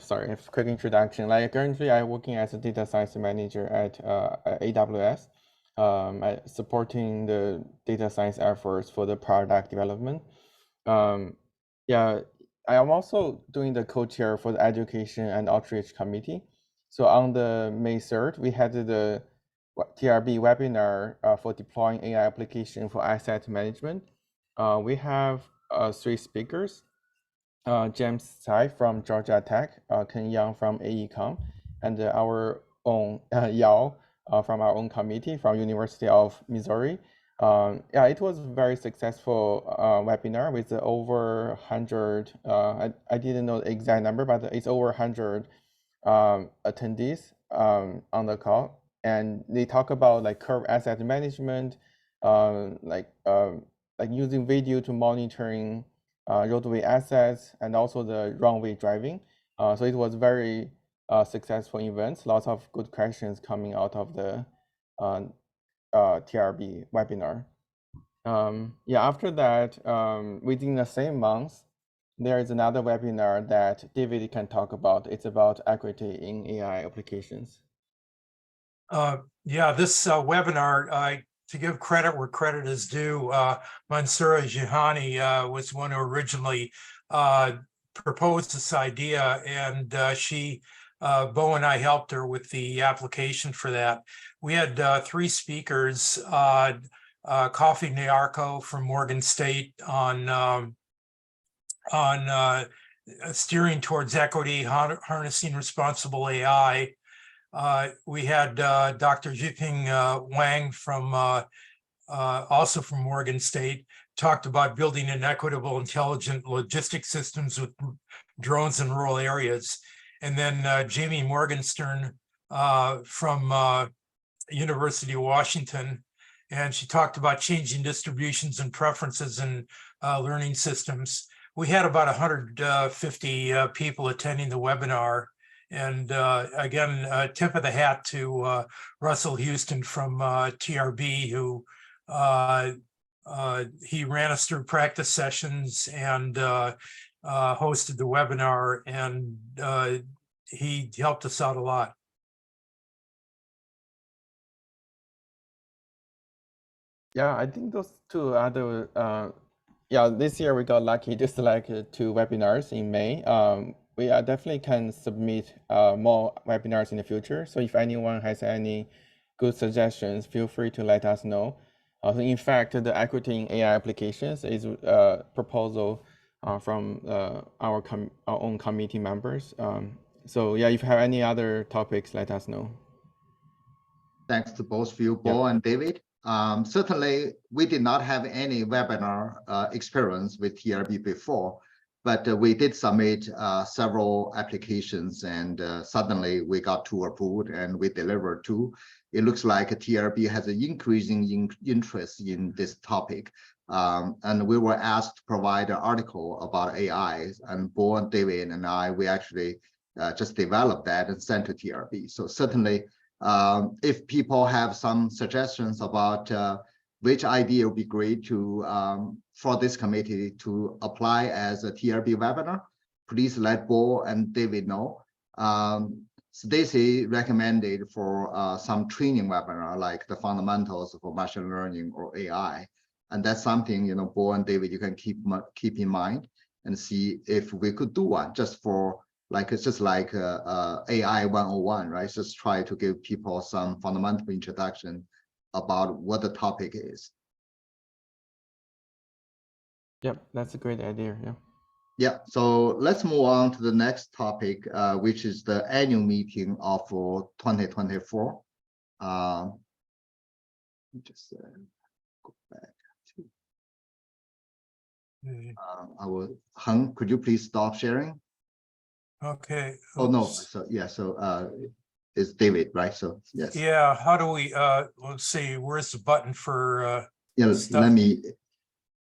sorry, a quick introduction. Like currently, I'm working as a data science manager at AWS, supporting the data science efforts for the product development. Yeah, I am also doing the co-chair for the education and outreach committee. So on the May 3rd, we had the TRB webinar for deploying AI application for asset management. We have 3 speakers. James Tsai from Georgia Tech, Ken Yang from AECom, and our own Yao from our own committee from University of Missouri. Yeah, it was a very successful webinar with over 100, I didn't know the exact number, but it's over 100 attendees on the call. And they talk about like curve asset management, like using video to monitoring roadway assets and also the runway driving. So it was very successful event. Lots of good questions coming out of the TRB webinar. Yeah, after that, within the same month, there is another webinar that David can talk about. It's about equity in AI applications. Yeah, this webinar, to give credit where credit is due, Mansoura Jihani was one who originally proposed this idea, and Bo and I helped her with the application for that. We had 3 speakers, Coffee Nyarko from Morgan State on steering towards equity, harnessing responsible AI. We had Dr. Jiping Wang from also from Morgan State, talked about building an equitable, intelligent logistics systems with drones in rural areas. And then Jamie Morgenstern from University of Washington, and she talked about changing distributions and preferences in learning systems. We had about 150 people attending the webinar. And again, tip of the hat to Russell Houston from TRB, who he ran us through practice sessions and hosted the webinar, and he helped us out a lot. Yeah, I think those 2 other, yeah, this year we got lucky, just like 2 webinars in May. We definitely can submit more webinars in the future. So if anyone has any good suggestions, feel free to let us know. In fact, the equity in AI applications is a proposal from our own committee members. So yeah, if you have any other topics, let us know. Thanks to both of you, Bo and David. Certainly, we did not have any webinar experience with TRB before, but we did submit several applications, and suddenly we got 2 approved and we delivered 2. It looks like TRB has an increasing interest in this topic. And we were asked to provide an article about AI, and Bo and David and I, we actually just developed that and sent to TRB. So certainly, if people have some suggestions about which idea would be great to for this committee to apply as a TRB webinar, please let Bo and David know. Stacy recommended for some training webinar, like the fundamentals for machine learning or AI, and that's something, you know, Bo and David, you can keep in mind and see if we could do one just for. Like it's just like AI 101, right? Just try to give people some fundamental introduction about what the topic is. Yep, that's a great idea. Yeah. Yeah. So let's move on to the next topic, which is the annual meeting of 2024. Just go back to. I will, Heng, could you please stop sharing? Okay. Oh, no, oops. so, yeah, so it's David, right? So, yes. Yeah, how do we, let's see, where's the button for, Yeah, stuff? let me,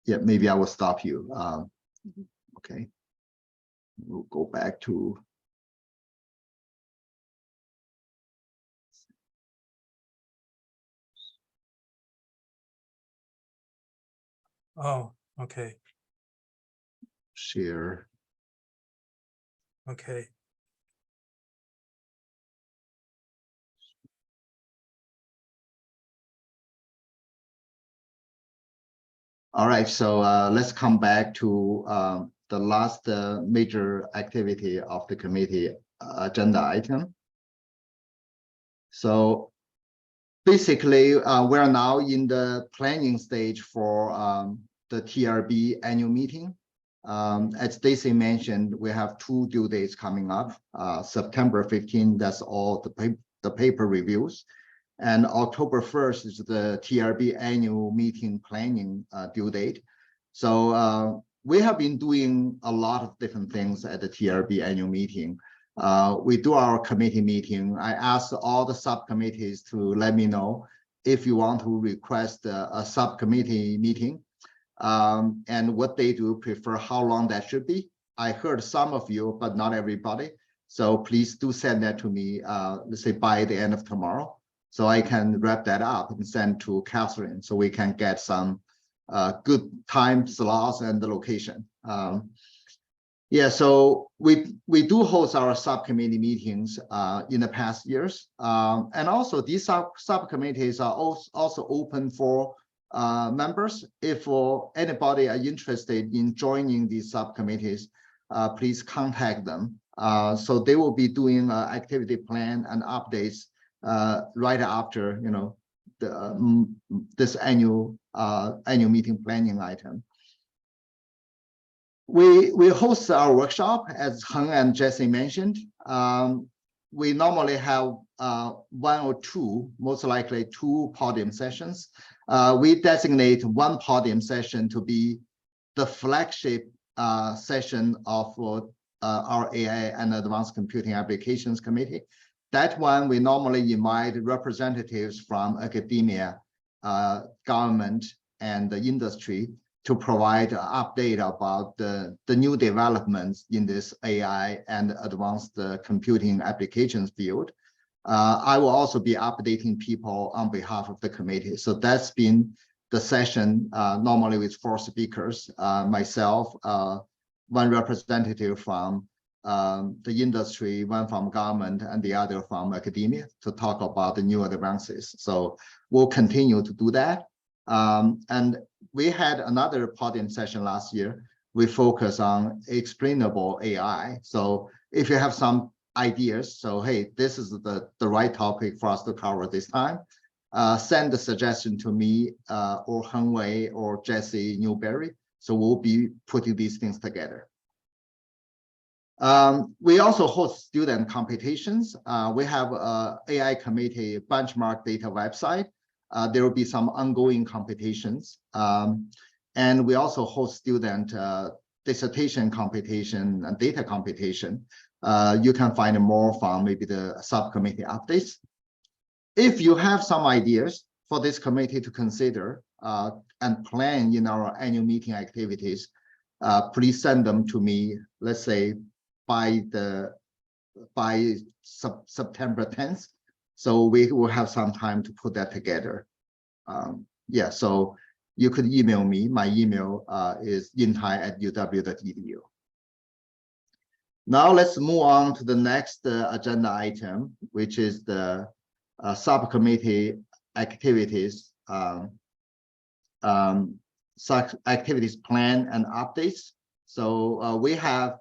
yeah, maybe I will stop you. Okay. We'll go back to. Oh, okay, Share. okay. All right, so let's come back to the last major activity of the committee agenda item. So basically, we're now in the planning stage for the TRB annual meeting. As Stacy mentioned, we have 2 due dates coming up. September 15, that's all the paper reviews. And October 1st is the TRB annual meeting planning due date. So we have been doing a lot of different things at the TRB annual meeting. We do our committee meeting. I asked all the subcommittees to let me know if you want to request a subcommittee meeting and what they do prefer, how long that should be. I heard some of you, but not everybody. So please do send that to me, let's say by the end of tomorrow, so I can wrap that up and send to Catherine so we can get some good time slots and the location. Yeah, so we do host our subcommittee meetings in the past years. And also these subcommittees are also open for members. If anybody are interested in joining these subcommittees, please contact them. So they will be doing activity plan and updates right after, you know, this annual meeting planning item. We host our workshop, as Heng and Jesse mentioned. We normally have 1 or 2, most likely 2 podium sessions. We designate 1 podium session to be the flagship session of our AI and Advanced Computing Applications Committee. That one, we normally invite representatives from academia, government, and the industry to provide an update about the new developments in this AI and advanced computing applications field. I will also be updating people on behalf of the committee. So that's been the session, normally with 4 speakers, myself, 1 representative from the industry, 1 from government, and the other from academia to talk about the new advances. So we'll continue to do that. And we had another podium session last year. We focus on explainable AI. So if you have some ideas, so hey, this is the right topic for us to cover this time, send the suggestion to me or Heng Wei or Jesse Newberry. So we'll be putting these things together. We also host student competitions. We have a AI committee benchmark data website. There will be some ongoing competitions. And we also host student dissertation competition and data competition. You can find more from maybe the subcommittee updates. If you have some ideas for this committee to consider and plan in our annual meeting activities, please send them to me, let's say by September 10th. So we will have some time to put that together. Yeah, so you could email me. My email is yintai@uw.edu. Now let's move on to the next agenda item, which is the subcommittee activities, activities plan and updates. So we have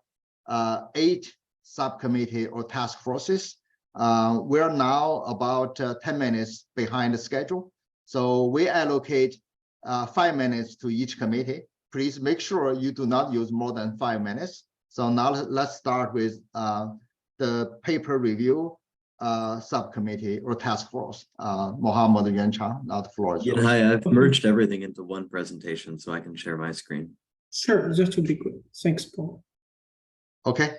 8 subcommittee or task forces. We're now about 10 minutes behind the schedule. So we allocate 5 minutes to each committee. Please make sure you do not use more than 5 minutes. So now let's start with the paper review subcommittee or task force. Mohammed Yuanchang, now the floor is yours. Hi, I've merged everything into one presentation so I can share my screen. Sure, that would be good. Thanks, Paul. Okay.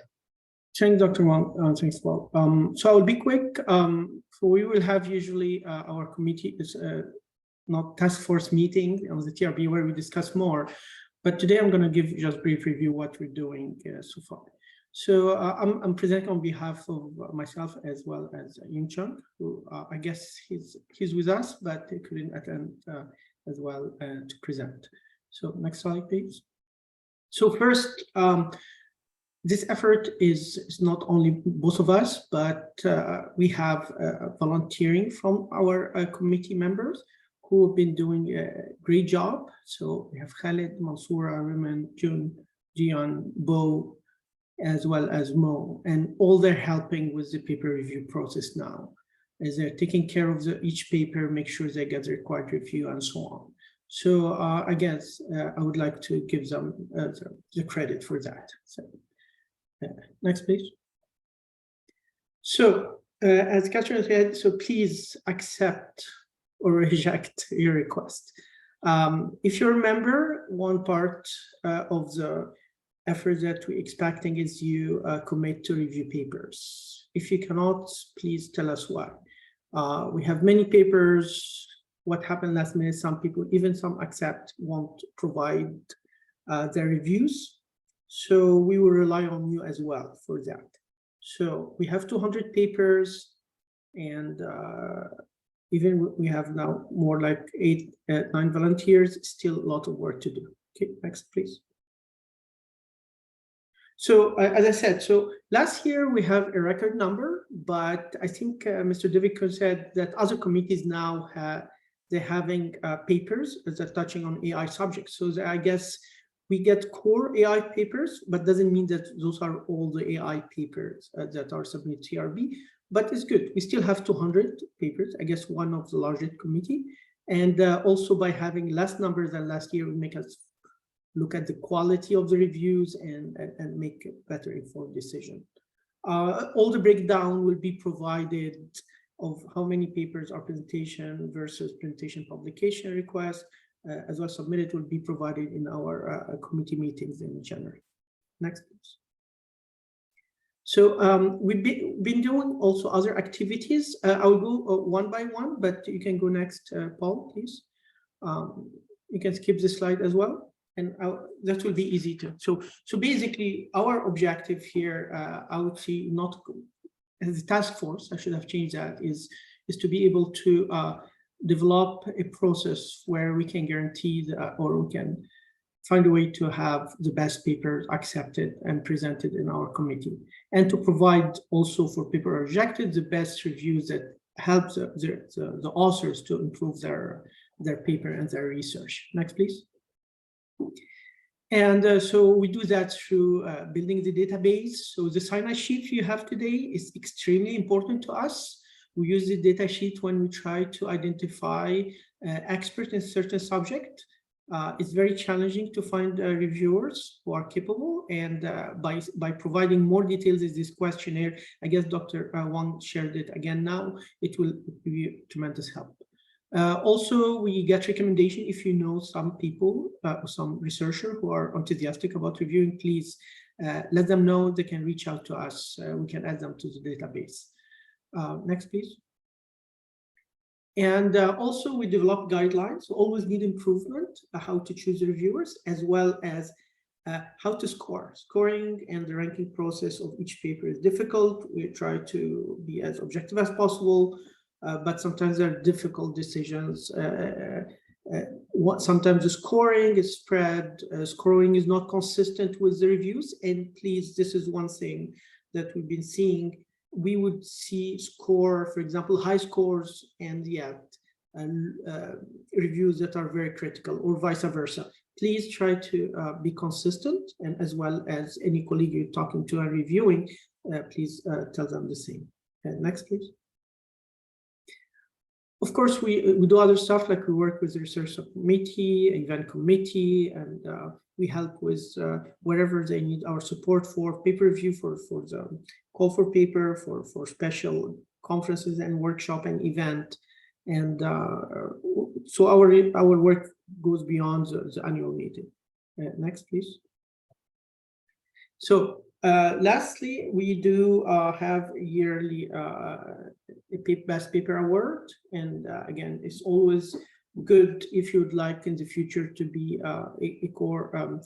Thanks, Dr. Wang. Thanks, Paul. So I'll be quick. So we will have usually our committee is not task force meeting on the TRB where we discuss more, but today I'm going to give just a brief review what we're doing so far. So I'm presenting on behalf of myself as well as Ying Chung, who I guess he's with us, but he couldn't attend as well to present. So next slide, please. So first, this effort is not only both of us, but we have volunteering from our committee members who have been doing a great job. So we have Khaled, Mansoura, Riman, Jun, Jian, Bo, as well as Mo, and all they're helping with the paper review process now, as they're taking care of each paper, make sure they get the required review and so on. So I guess I would like to give them the credit for that. So, next, please. So as Catherine said, so please accept or reject your request. If you remember, one part of the effort that we're expecting is you commit to review papers. If you cannot, please tell us why. We have many papers. What happened last minute, some people, even some accept, won't provide their reviews. So we will rely on you as well for that. So we have 200 papers, and even we have now more like 9 volunteers, still a lot of work to do. Okay, next, please. So as I said, so last year we have a record number, but I think Mr. Devico said that other committees now they're having papers that are touching on AI subjects. So I guess we get core AI papers, but doesn't mean that those are all the AI papers that are submitted to TRB, but it's good. We still have 200 papers, I guess one of the largest committee. And also by having less numbers than last year, will make us look at the quality of the reviews and make a better informed decision. All the breakdown will be provided of how many papers are presentation versus presentation publication request, as well submitted will be provided in our committee meetings in January. Next, please. So we've been doing also other activities. I'll go one by one, but you can go next, Paul, please. You can skip this slide as well, and that will be easy to. So basically, our objective here, I would say, not as a task force, I should have changed that, is to be able to develop a process where we can guarantee or we can find a way to have the best papers accepted and presented in our committee, and to provide also for paper rejected the best reviews that help the authors to improve their paper and their research. Next, please. And so we do that through building the database. So the sign-up sheet you have today is extremely important to us. We use the data sheet when we try to identify experts in certain subject. It's very challenging to find reviewers who are capable, and by providing more details in this questionnaire, I guess Dr. Wang shared it again now, it will be tremendous help. Also, we get recommendation if you know some people, some researcher who are enthusiastic about reviewing, please let them know. They can reach out to us. We can add them to the database. Next, please. And also we develop guidelines, always need improvement, how to choose reviewers, as well as how to score. Scoring and the ranking process of each paper is difficult. We try to be as objective as possible, but sometimes there are difficult decisions. Sometimes the scoring is spread, scoring is not consistent with the reviews. And please, this is one thing that we've been seeing. We would see score, for example, high scores and yet reviews that are very critical, or vice versa. Please try to be consistent, and as well as any colleague you're talking to and reviewing, please tell them the same. Next, please. Of course, we do other stuff, like we work with the research subcommittee, event committee, and we help with wherever they need our support for paper review, for the call for paper, for special conferences and workshop and event. And so our work goes beyond the annual meeting. Next, please. So lastly, we do have yearly Best Paper Award. And again, it's always good if you'd like in the future to be a core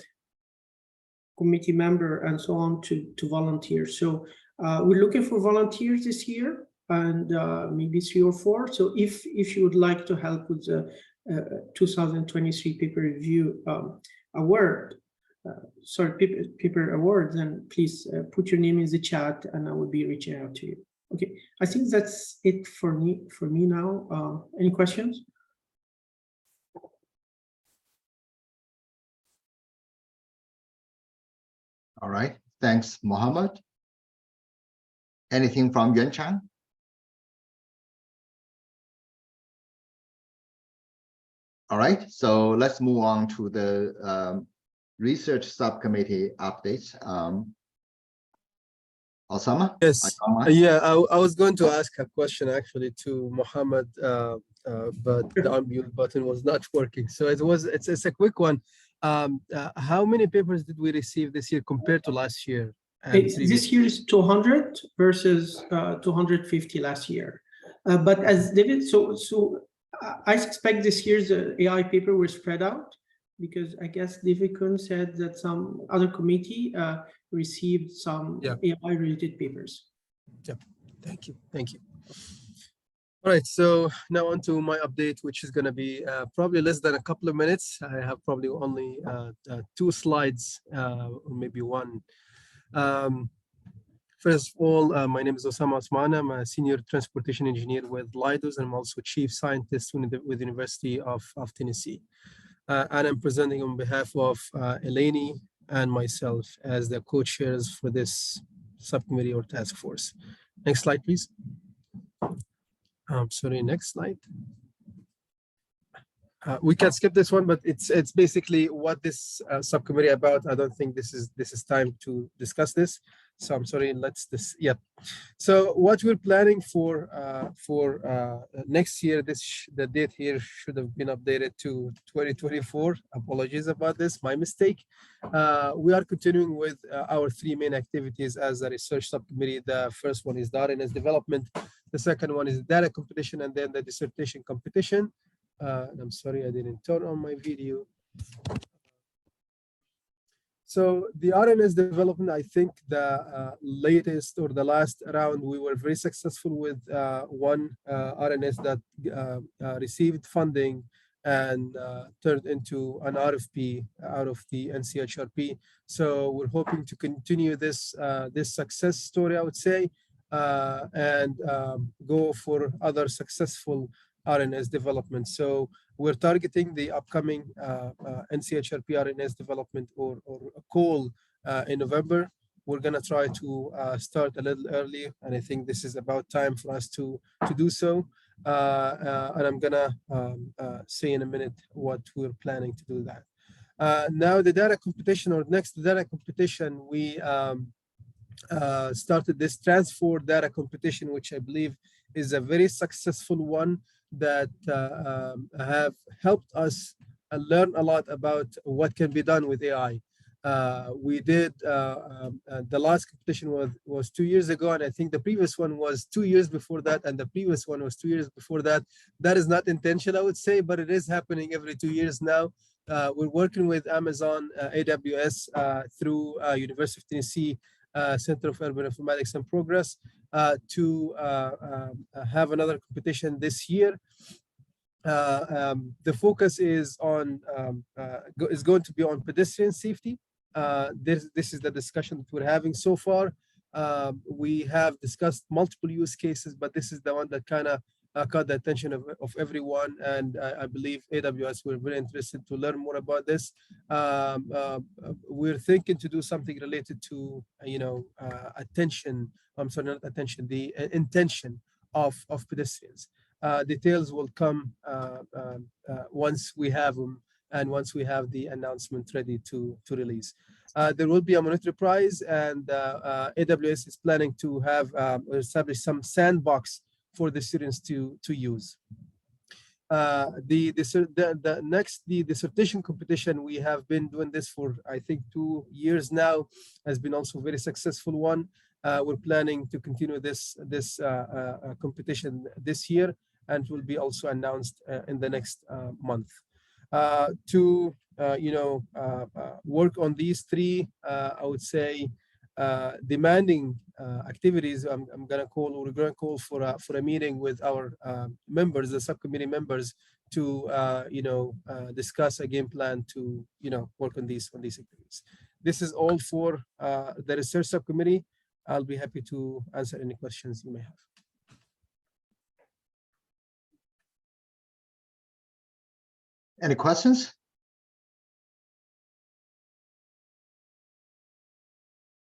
committee member and so on to volunteer. So we're looking for volunteers this year, and maybe 3 or 4. So if you would like to help with the 2023 paper review award, paper award, then please put your name in the chat and I will be reaching out to you. Okay, I think that's it for me now. Any questions? All right, thanks, Mohammed. Anything from Yuanchang? All right, so let's move on to the research subcommittee updates. Osama? Yes, yeah, I was going to ask a question actually to Mohammed, but the unmute button was not working. So it's a quick one. How many papers did we receive this year compared to last year? This year is 200 versus 250 last year. But as David, so I suspect this year's AI paper were spread out, because I guess David Kuhn said that some other committee received some AI-related papers. Yeah, thank you. All right, so now on to my update, which is going to be probably less than a couple of minutes. I have probably only 2 slides, or maybe 1. First of all, my name is Osama Osman. I'm a senior transportation engineer with Leidos, and I'm also chief scientist with the University of Tennessee. And I'm presenting on behalf of Eleni and myself as the co-chairs for this subcommittee or task force. Next slide, please. Sorry, next slide. We can skip this one, but it's basically what this subcommittee about. I don't think this is time to discuss this. So I'm sorry. So what we're planning for next year, the date here should have been updated to 2024. Apologies about this, my mistake. We are continuing with our 3 main activities as a research subcommittee. The first one is the RNS development. The second one is data competition, and then the dissertation competition. I'm sorry, I didn't turn on my video. So the RNS development, I think the latest or the last round, we were very successful with one RNS that received funding and turned into an RFP out of the NCHRP. So we're hoping to continue this success story, I would say, and go for other successful RNS development. So we're targeting the upcoming NCHRP RNS development or call in November. We're going to try to start a little early, and I think this is about time for us to do so. And I'm going to say in a minute what we're planning to do that. Now the data competition, or next data competition, we started this transfer data competition, which I believe is a very successful one that have helped us learn a lot about what can be done with AI. We did the last competition was 2 years ago, and I think the previous one was 2 years before that, and the previous one was 2 years before that. That is not intentional, I would say, but it is happening every 2 years now. We're working with Amazon AWS through University of Tennessee Center of Urban Informatics and Progress to have another competition this year. The focus is on is going to be on pedestrian safety. This is the discussion that we're having so far. We have discussed multiple use cases, but this is the one that kind of caught the attention of everyone, and I believe AWS were very interested to learn more about this. We're thinking to do something related to attention. I'm sorry, not attention. The intention of pedestrians. Details will come once we have them and once we have the announcement ready to release. There will be a monetary prize, and AWS is planning to have establish some sandbox for the students to use. The next dissertation competition, we have been doing this for I think 2 years now, has been also a very successful one. We're planning to continue this competition this year, and will be also announced in the next month. To work on these three, I would say, demanding activities, we're going to call for a meeting with our members, the subcommittee members, to discuss a game plan to work on these activities. This is all for the research subcommittee. I'll be happy to answer any questions you may have. Any questions?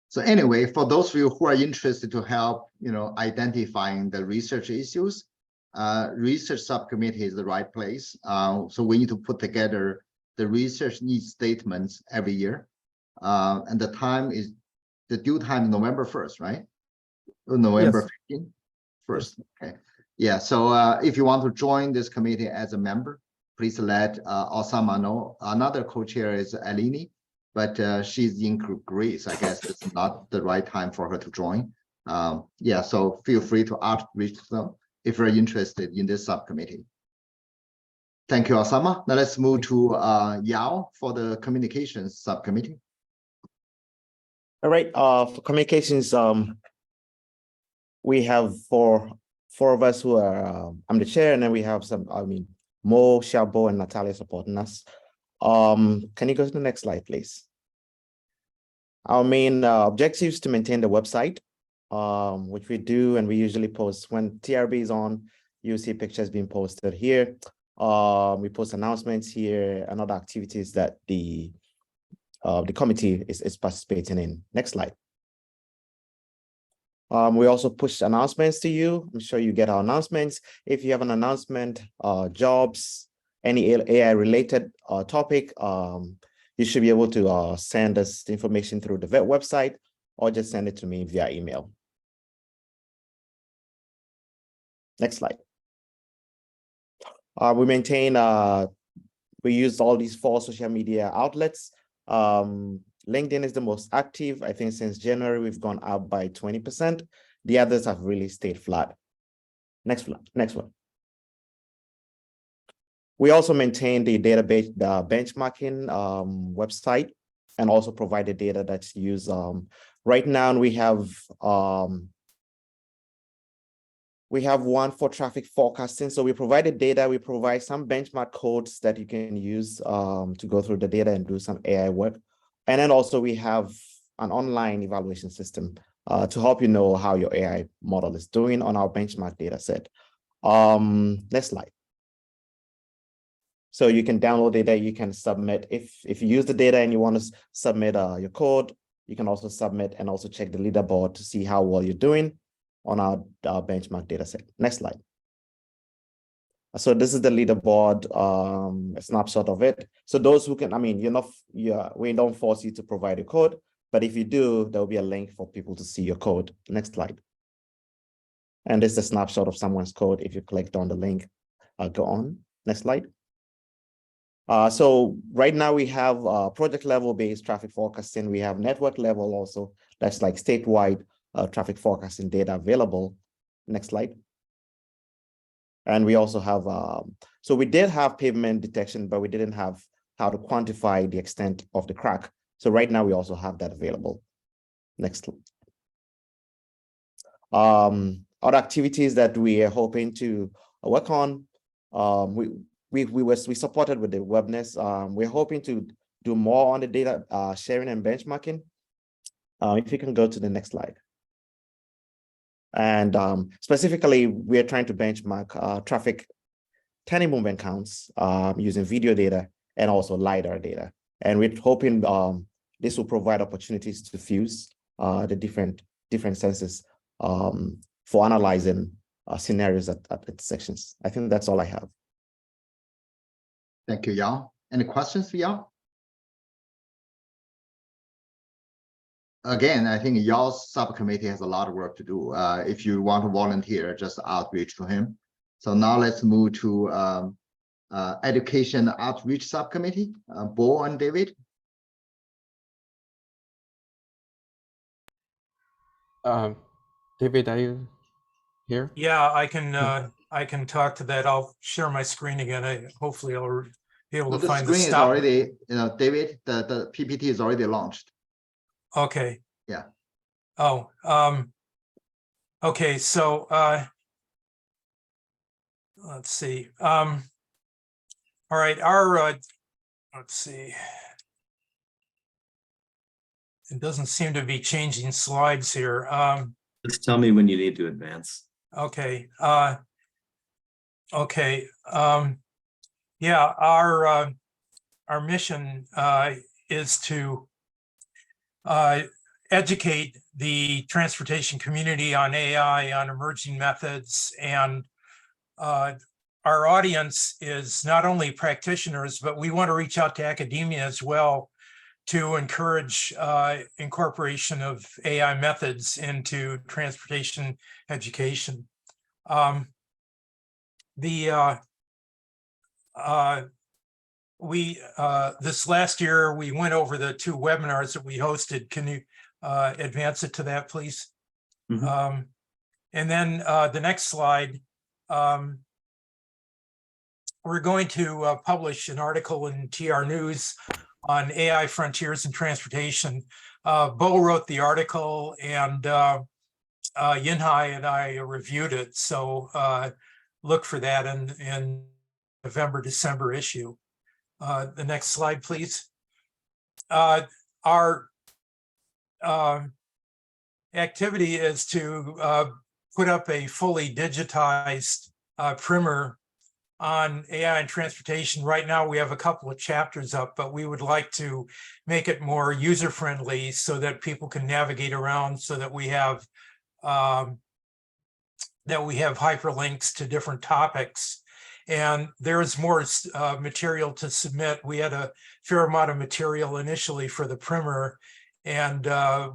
So anyway, for those of you who are interested to help, identifying the research issues, research subcommittee is the right place. So we need to put together the research needs statements every year. And the due time is November 1st, right? November 15th? 1st, okay. Yeah, so if you want to join this committee as a member, please let Osama know. Another co-chair is Alini, but she's in Greece. I guess it's not the right time for her to join. Yeah, so feel free to outreach them if you're interested in this subcommittee. Thank you, Osama. Now let's move to Yao for the communications subcommittee. All right, for communications, we have four of us who are, I'm the chair, and then we have Mo, Shabo, and Natalia supporting us. Can you go to the next slide, please? Our main objectives to maintain the website, which we do, and we usually post when TRB is on. You see pictures being posted here. We post announcements here and other activities that the committee is participating in. Next slide. We also push announcements to you. I'm sure you get our announcements. If you have an announcement, jobs, any AI related topic, you should be able to send us the information through the website, or just send it to me via email. Next slide. We maintain, we use all these 4 social media outlets. LinkedIn is the most active. I think since January, we've gone up by 20%. The others have really stayed flat. Next one. We also maintain the database, the benchmarking website, and also provide the data that's used. Right now, we have one for traffic forecasting. So we provide the data, we provide some benchmark codes that you can use to go through the data and do some AI work. And then also we have an online evaluation system to help you know how your AI model is doing on our benchmark data set. Next slide. So you can download data, you can submit. If you use the data and you want to submit your code, you can also submit and also check the leaderboard to see how well you're doing on our benchmark data set. Next slide. So this is the leaderboard, a snapshot of it. So those who can, we don't force you to provide a code, but if you do, there will be a link for people to see your code. Next slide. And this is a snapshot of someone's code. If you clicked on the link, go on. Next slide. So right now we have project level based traffic forecasting. We have network level also. That's like statewide traffic forecasting data available. Next slide. And we also have, so we did have pavement detection, but we didn't have how to quantify the extent of the crack. So right now we also have that available. Next. Other activities that we are hoping to work on, we supported with the webness. We're hoping to do more on the data sharing and benchmarking. If you can go to the next slide. And specifically, we're trying to benchmark traffic turning movement counts using video data and also LiDAR data. And we're hoping this will provide opportunities to fuse the different sensors for analyzing scenarios at intersections. I think that's all I have. Thank you, Yao. Any questions for Yao? Again, I think Yao's subcommittee has a lot of work to do. If you want to volunteer, just outreach to him. So now let's move to Education Outreach Subcommittee, Bo and David. David, are you here? Yeah, I can talk to that. I'll share my screen again. Hopefully I'll be able So to the find the screen is stop. already, David, the PPT is already launched. Okay. Yeah. Oh, okay, so let's see. All right, let's see. It doesn't seem to be changing slides here. Just tell me when you need to advance. Okay. Okay. Yeah, our mission is to educate the transportation community on AI, on emerging methods, and our audience is not only practitioners, but we want to reach out to academia as well to encourage incorporation of AI methods into transportation education. This last year, we went over the 2 webinars that we hosted. Can you advance it to that, please? Mm-hmm. And then the next slide, we're going to publish an article in TR News on AI frontiers in transportation. Bo wrote the article and Yinhai and I reviewed it. So look for that in November, December issue. The next slide, please. Our activity is to put up a fully digitized primer on AI and transportation. Right now, we have a couple of chapters up, but we would like to make it more user-friendly so that people can navigate around, so that we have hyperlinks to different topics. And there's more material to submit. We had a fair amount of material initially for the primer, and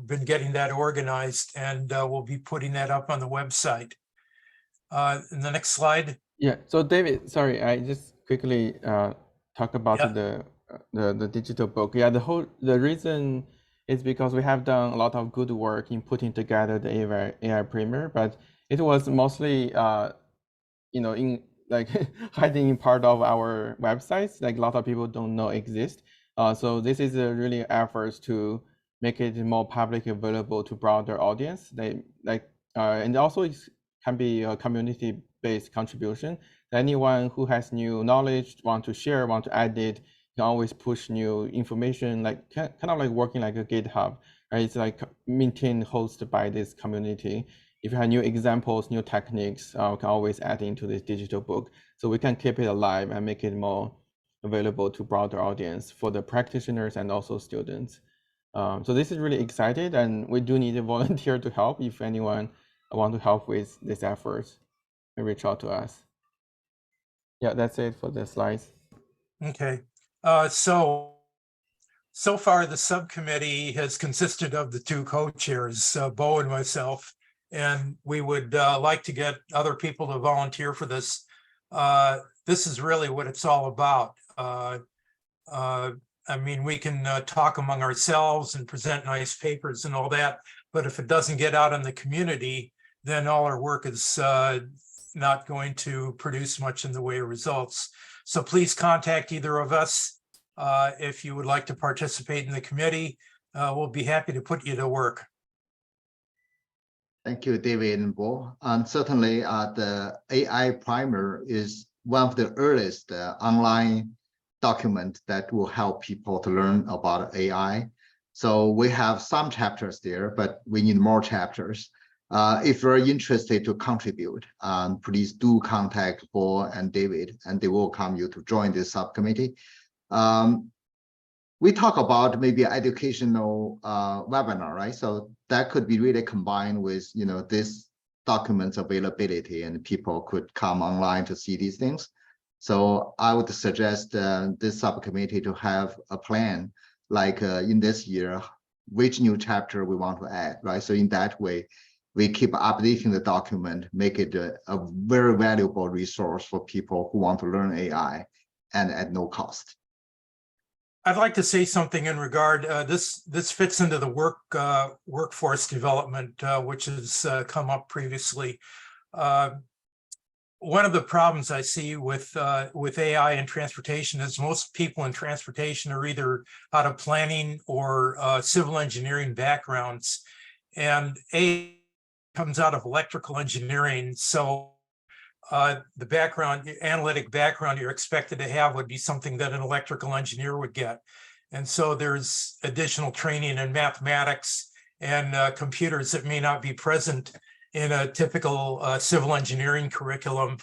been getting that organized, and we'll be putting that up on the website. In the next slide. Yeah. So David, sorry, I just quickly talk about the digital book. Yeah, the reason is because we have done a lot of good work in putting together the AI primer, but it was mostly in like hiding in part of our websites, like a lot of people don't know exist. So this is a really efforts to make it more publicly available to broader audience. And also it can be a community-based contribution. Anyone who has new knowledge, want to share, want to add it, can always push new information, like kind of like working like a GitHub, right? It's like maintained, hosted by this community. If you have new examples, new techniques, we can always add into this digital book. So we can keep it alive and make it more available to broader audience for the practitioners and also students. So this is really exciting, and we do need a volunteer to help. If anyone want to help with this effort, reach out to us. Yeah, that's it for the slides. Okay. So far, the subcommittee has consisted of the 2 co-chairs, Bo and myself, and we would like to get other people to volunteer for this. This is really what it's all about. I mean, we can talk among ourselves and present nice papers and all that, but if it doesn't get out in the community, then all our work is not going to produce much in the way of results. So please contact either of us if you would like to participate in the committee. We'll be happy to put you to work. Thank you, David and Bo. And certainly the AI primer is one of the earliest online documents that will help people to learn about AI. So we have some chapters there, but we need more chapters. If you're interested to contribute, please do contact Bo and David, and they will welcome you to join this subcommittee. We talk about maybe educational webinar, right? So that could be really combined with this documents availability, and people could come online to see these things. So I would suggest this subcommittee to have a plan, like in this year, which new chapter we want to add, right? So in that way, we keep updating the document, make it a very valuable resource for people who want to learn AI and at no cost. I'd like to say something in regard, this fits into the workforce development, which has come up previously. One of the problems I see with AI in transportation is most people in transportation are either out of planning or civil engineering backgrounds, and AI comes out of electrical engineering. So the analytic background you're expected to have would be something that an electrical engineer would get. And so there's additional training in mathematics and computers that may not be present in a typical civil engineering curriculum.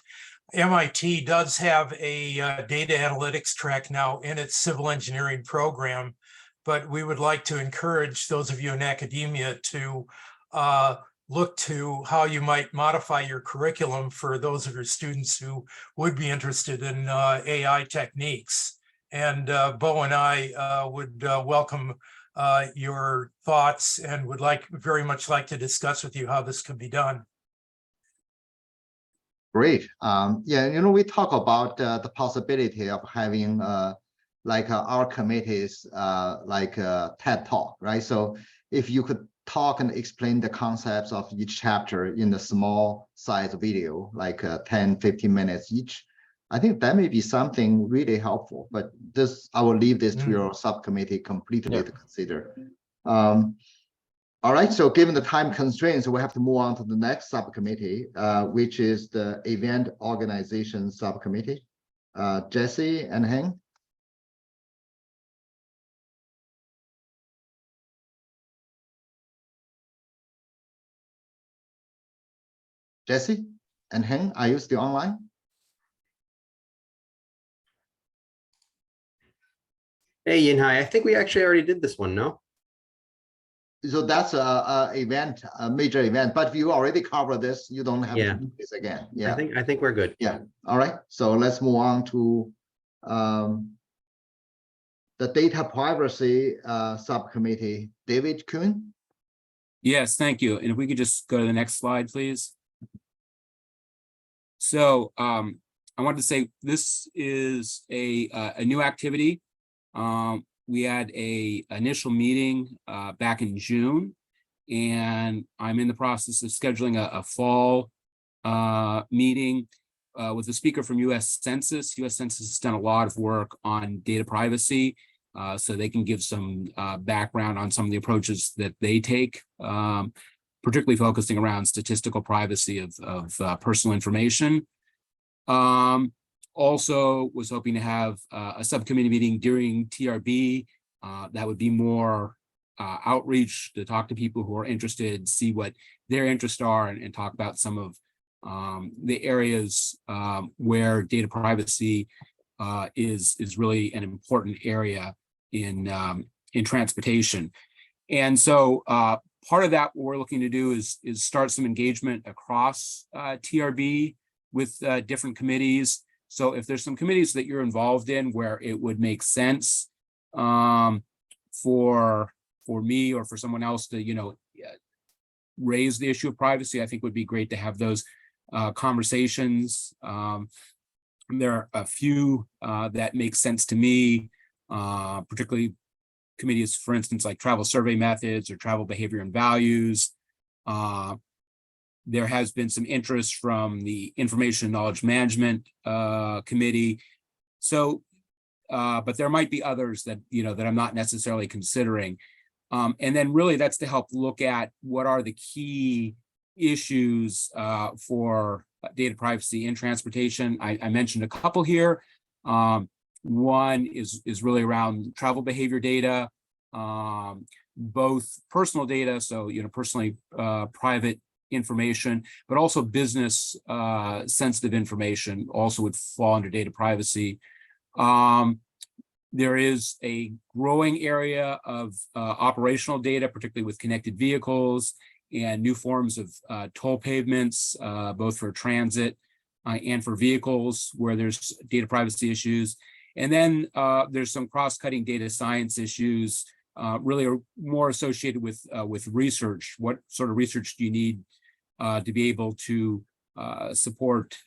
MIT does have a data analytics track now in its civil engineering program, but we would like to encourage those of you in academia to look to how you might modify your curriculum for those of your students who would be interested in AI techniques. And Bo and I would welcome your thoughts and would very much like to discuss with you how this could be done. Great. Yeah, we talk about the possibility of having our committees like a TED Talk, right? So if you could talk and explain the concepts of each chapter in a small size video, like 10-15 minutes each, I think that may be something really helpful. But I will leave this to your subcommittee completely to consider. All right, so given the time constraints, we have to move on to the next subcommittee, which is the event organization subcommittee. Jesse and Heng. Jesse and Heng, are you still online? Hey, Yinhai, I think we actually already did this one, no? So that's a major event, but if you already covered this, you don't have to do this again. Yeah, I think we're good. Yeah. All right. So let's move on to the data privacy subcommittee. David Kuhn. Yes, thank you. And if we could just go to the next slide, please. So I wanted to say this is a new activity. We had an initial meeting back in June, and I'm in the process of scheduling a fall meeting with a speaker from U.S. Census. U.S. Census has done a lot of work on data privacy, so they can give some background on some of the approaches that they take, particularly focusing around statistical privacy of personal information. Also was hoping to have a subcommittee meeting during TRB that would be more outreach to talk to people who are interested, see what their interests are, and talk about some of the areas where data privacy is really an important area in transportation. And so part of that, what we're looking to do is start some engagement across TRB with different committees. So if there's some committees that you're involved in where it would make sense for me or for someone else to, raise the issue of privacy, I think would be great to have those conversations. There are a few that make sense to me, particularly committees, for instance, like travel survey methods or travel behavior and values. There has been some interest from the Information and Knowledge Management Committee. So, but there might be others that, that I'm not necessarily considering. And then really that's to help look at what are the key issues for data privacy in transportation. I mentioned a couple here. One is really around travel behavior data, both personal data, so, personally private information, but also business sensitive information also would fall under data privacy. There is a growing area of operational data, particularly with connected vehicles and new forms of toll pavements, both for transit and for vehicles where there's data privacy issues. And then there's some cross-cutting data science issues really are more associated with research. What sort of research do you need to be able to support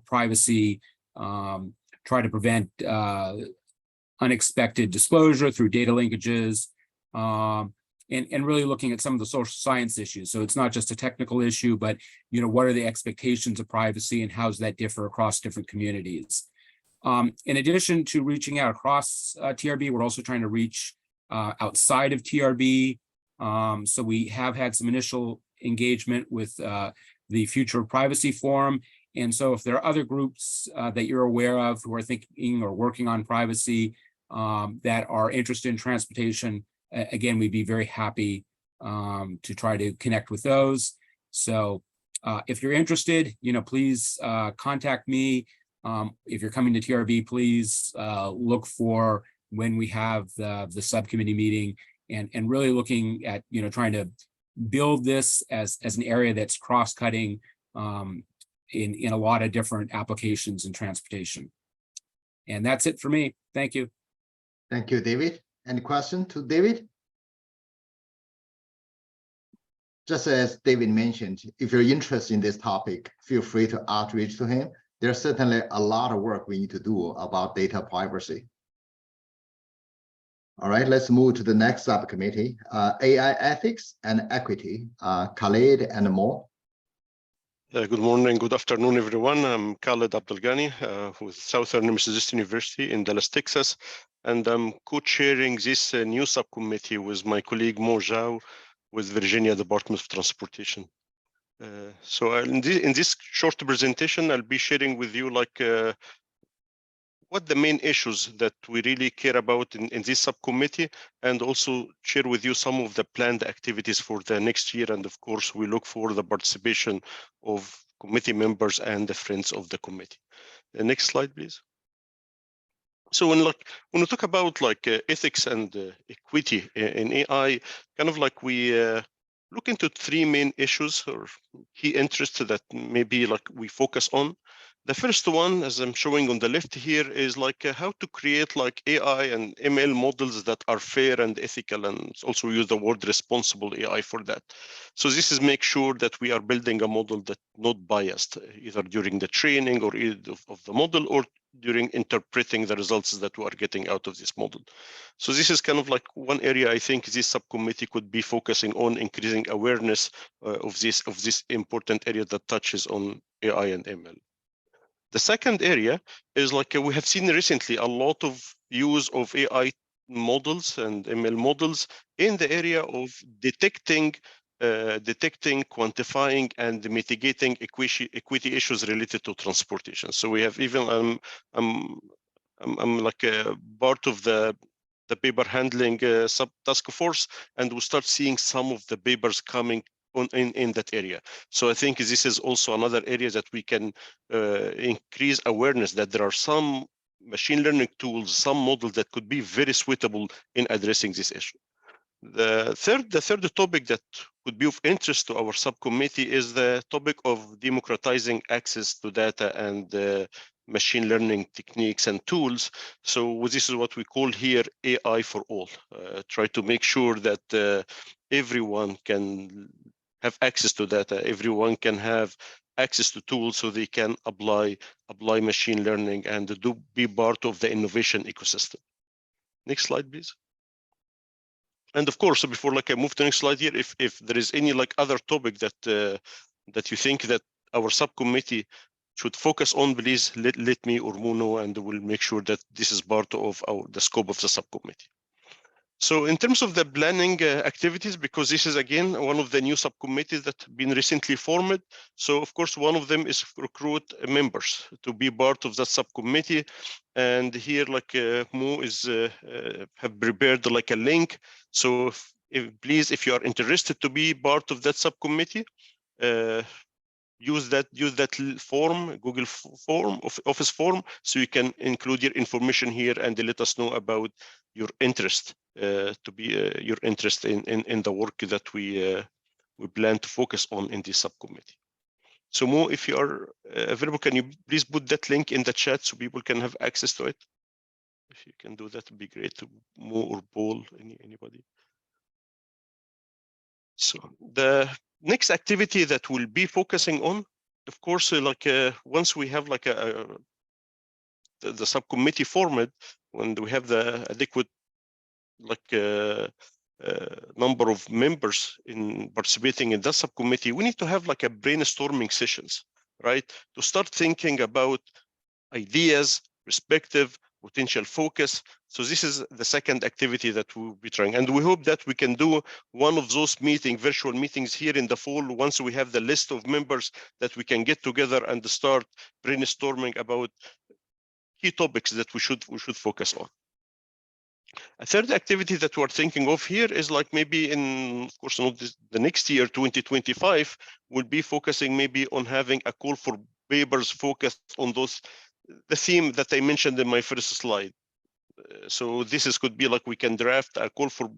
privacy, try to prevent unexpected disclosure through data linkages, and really looking at some of the social science issues. So it's not just a technical issue, but what are the expectations of privacy and how does that differ across different communities? In addition to reaching out across TRB, we're also trying to reach outside of TRB. So we have had some initial engagement with the Future of Privacy Forum. And so if there are other groups that you're aware of who are thinking or working on privacy that are interested in transportation, again, we'd be very happy to try to connect with those. So if you're interested, please contact me. If you're coming to TRB, please look for when we have the subcommittee meeting and really looking at, trying to build this as an area that's cross-cutting in a lot of different applications in transportation. And that's it for me. Thank you. Thank you, David. Any question to David? Just as David mentioned, if you're interested in this topic, feel free to outreach to him. There's certainly a lot of work we need to do about data privacy. All right, let's move to the next subcommittee, AI ethics and equity, Khaled and Mo. Good morning, good afternoon, everyone. I'm Khaled Abdelghani with Southern Methodist University in Dallas, Texas, and I'm co-chairing this new subcommittee with my colleague Mo Zhao with Virginia Department of Transportation. So in this short presentation, I'll be sharing with you what the main issues that we really care about in this subcommittee, and also share with you some of the planned activities for the next year. And of course, we look for the participation of committee members and the friends of the committee. The next slide, please. So when we talk about ethics and equity in AI, we look into three main issues or key interests that maybe we focus on. The first one, as I'm showing on the left here, is how to create AI and ML models that are fair and ethical, and also use the word responsible AI for that. So this is make sure that we are building a model that's not biased, either during the training or of the model or during interpreting the results that we are getting out of this model. So this is one area I think this subcommittee could be focusing on, increasing awareness of this important area that touches on AI and ML. The second area is we have seen recently a lot of use of AI models and ML models in the area of detecting, quantifying, and mitigating equity issues related to transportation. So we have even I'm part of the paper handling sub-task force, and we start seeing some of the papers coming in that area. So I think this is also another area that we can increase awareness that there are some machine learning tools, some models that could be very suitable in addressing this issue. The third topic that could be of interest to our subcommittee is the topic of democratizing access to data and machine learning techniques and tools. So this is what we call here AI for all. Try to make sure that everyone can have access to data, everyone can have access to tools so they can apply machine learning and be part of the innovation ecosystem. Next slide, please. And of course, before I move to the next slide here, if there is any other topic that you think that our subcommittee should focus on, please let me or Mo know, and we'll make sure that this is part of the scope of the subcommittee. So in terms of the planning activities, because this is again one of the new subcommittees that have been recently formed. So of course, one of them is recruit members to be part of that subcommittee. And here Mo is have prepared a link. So please, if you are interested to be part of that subcommittee, use that form, Google form, Office form, so you can include your information here and let us know about your interest, your interest in the work that we plan to focus on in this subcommittee. So Mo, if you are available, can you please put that link in the chat so people can have access to it? If you can do that, it'd be great. Mo or Paul, anybody. So the next activity that we'll be focusing on, of course, once we have like the subcommittee formed, when we have the adequate number of members in participating in that subcommittee, we need to have like a brainstorming sessions, right? To start thinking about ideas, perspective, potential focus. So this is the second activity that we'll be trying. And we hope that we can do one of those virtual meetings here in the fall, once we have the list of members that we can get together and start brainstorming about key topics that we should focus on. A third activity that we're thinking of here is like maybe of course, not the next year, 2025, we'll be focusing maybe on having a call for papers focused on the theme that I mentioned in my first slide. So this could be like we can draft a call for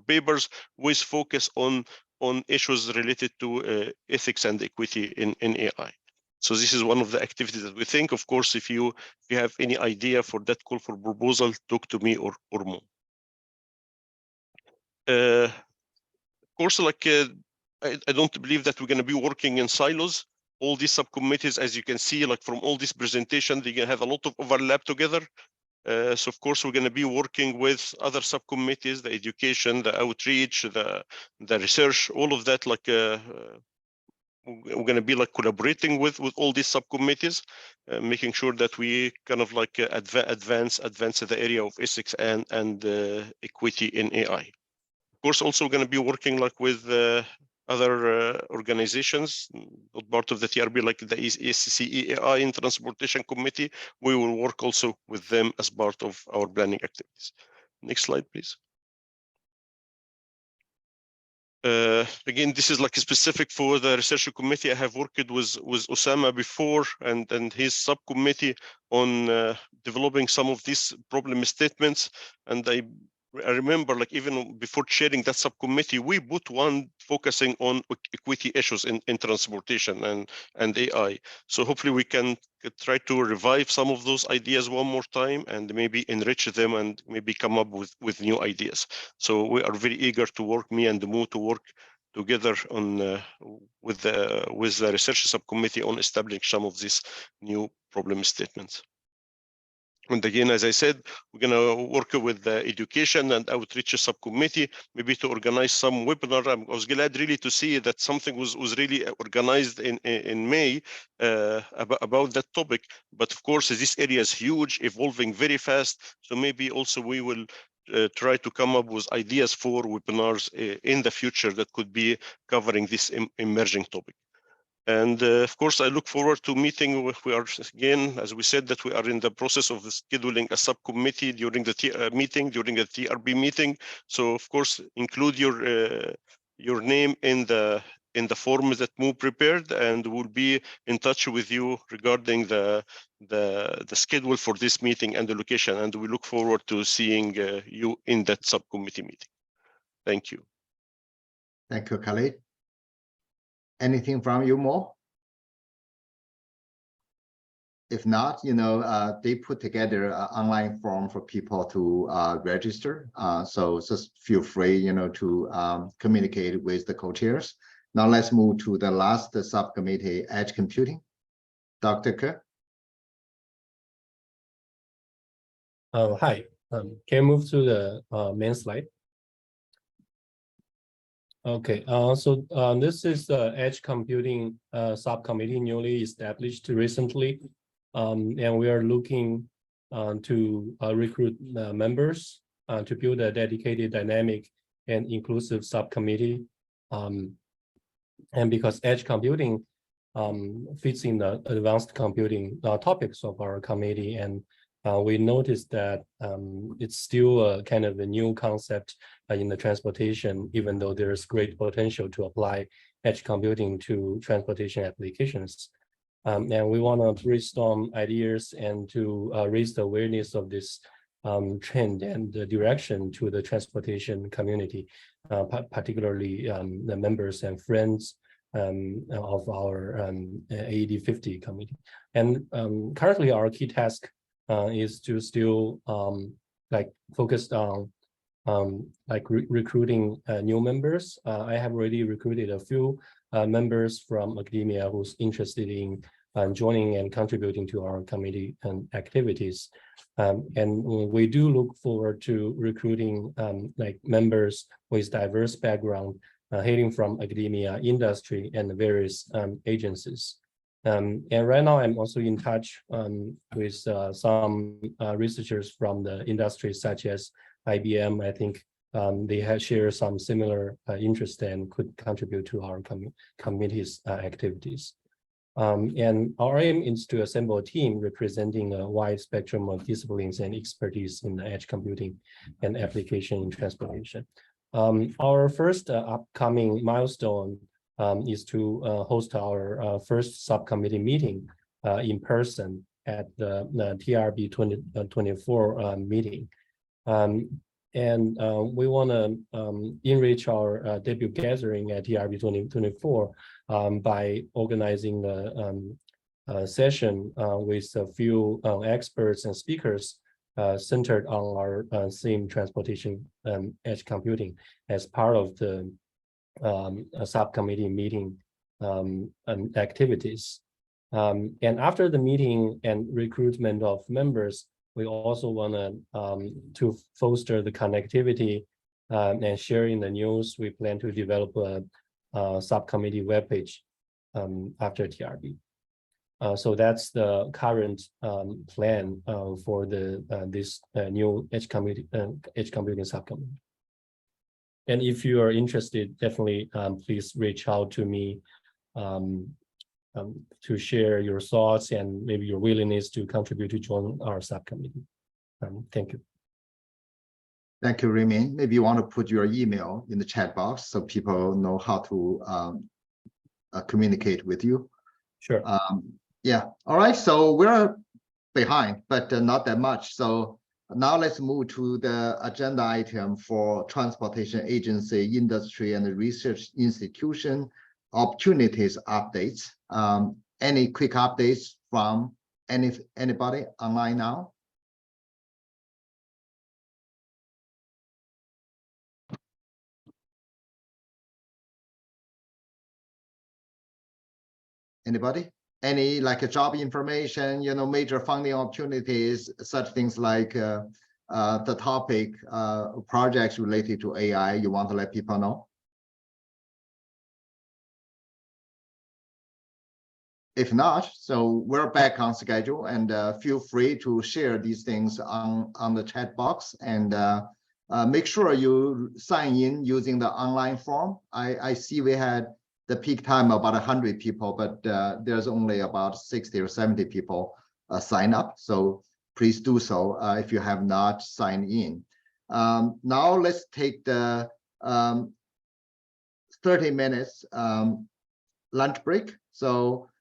papers with focus on issues related to ethics and equity in AI. So this is one of the activities that we think. Of course, if you have any idea for that call for proposal, talk to me or more. Of course, I don't believe that we're going to be working in silos. All these subcommittees, as you can see, like from all this presentation, they're going to have a lot of overlap together. So of course, we're going to be working with other subcommittees, the education, the outreach, the research, all of that. We're going to be like collaborating with all these subcommittees, making sure that we kind of like advance the area of ethics and equity in AI. Of course, also going to be working like with other organizations, not part of the TRB, like the SCEAI in Transportation Committee. We will work also with them as part of our planning activities. Next slide, please. Again, this is like specific for the research committee. I have worked with Osama before and his subcommittee on developing some of these problem statements. And I remember, like even before chairing that subcommittee, we put one focusing on equity issues in transportation and AI. So hopefully we can try to revive some of those ideas one more time and maybe enrich them and maybe come up with new ideas. So we are very eager to work, me and Mo, to work together on with the research subcommittee on establishing some of these new problem statements. And again, as I said, we're going to work with the education and outreach subcommittee, maybe to organize some webinar. I was glad really to see that something was really organized in May about that topic. But of course, this area is huge, evolving very fast. So maybe also we will try to come up with ideas for webinars in the future that could be covering this emerging topic. And of course, I look forward to meeting. We are, again, as we said, that we are in the process of scheduling a subcommittee during the meeting, during the TRB meeting. So of course, include your name in the form that Mo prepared, and we'll be in touch with you regarding the schedule for this meeting and the location. And we look forward to seeing you in that subcommittee meeting. Thank you. Thank you, Khalid. Anything from you more? If not, they put together an online form for people to register. So just feel free, to communicate with the co-chairs. Now let's move to the last subcommittee, Edge Computing. Dr. Kerr. Hi, can you move to the main slide? Okay, so this is the Edge Computing subcommittee newly established recently, and we are looking to recruit members to build a dedicated, dynamic, and inclusive subcommittee. And because Edge Computing fits in the advanced computing topics of our committee, and we noticed that it's still a kind of a new concept in the transportation, even though there's great potential to apply edge computing to transportation applications. And we want to brainstorm ideas and to raise the awareness of this trend and the direction to the transportation community, particularly the members and friends of our AED50 committee. And currently our key task is to still focused on like recruiting new members. I have already recruited a few members from academia who's interested in joining and contributing to our committee and activities. And we do look forward to recruiting like members with diverse background, hailing from academia, industry, and various agencies. And right now, I'm also in touch with some researchers from the industry, such as IBM. I think they have shared some similar interest and could contribute to our committee's activities. And our aim is to assemble a team representing a wide spectrum of disciplines and expertise in edge computing and application in transportation. Our first upcoming milestone is to host our first subcommittee meeting in person at the TRB 2024 meeting. And we want to enrich our debut gathering at TRB 2024 by organizing a session with a few experts and speakers centered on our theme transportation edge computing as part of the subcommittee meeting activities. And after the meeting and recruitment of members, we also want to foster the connectivity and sharing the news. We plan to develop a subcommittee webpage after TRB. So that's the current plan for this new edge computing subcommittee. And if you are interested, definitely please reach out to me to share your thoughts and maybe your willingness to contribute to join our subcommittee. Thank you. Thank you, Remy. Maybe you want to put your email in the chat box so people know how to communicate with you. Sure. Yeah. All right. So we're behind, but not that much. So now let's move to the agenda item for transportation agency, industry, and the research institution opportunities updates. Any quick updates from anybody online now? Anybody? Any like a job information, major funding opportunities, such things like the topic projects related to AI you want to let people know? If not, so we're back on schedule, and feel free to share these things on the chat box, and make sure you sign in using the online form. I see we had the peak time about 100 people, but there's only about 60 or 70 people sign up. So please do so if you have not signed in. Now let's take the 30 minutes lunch break. So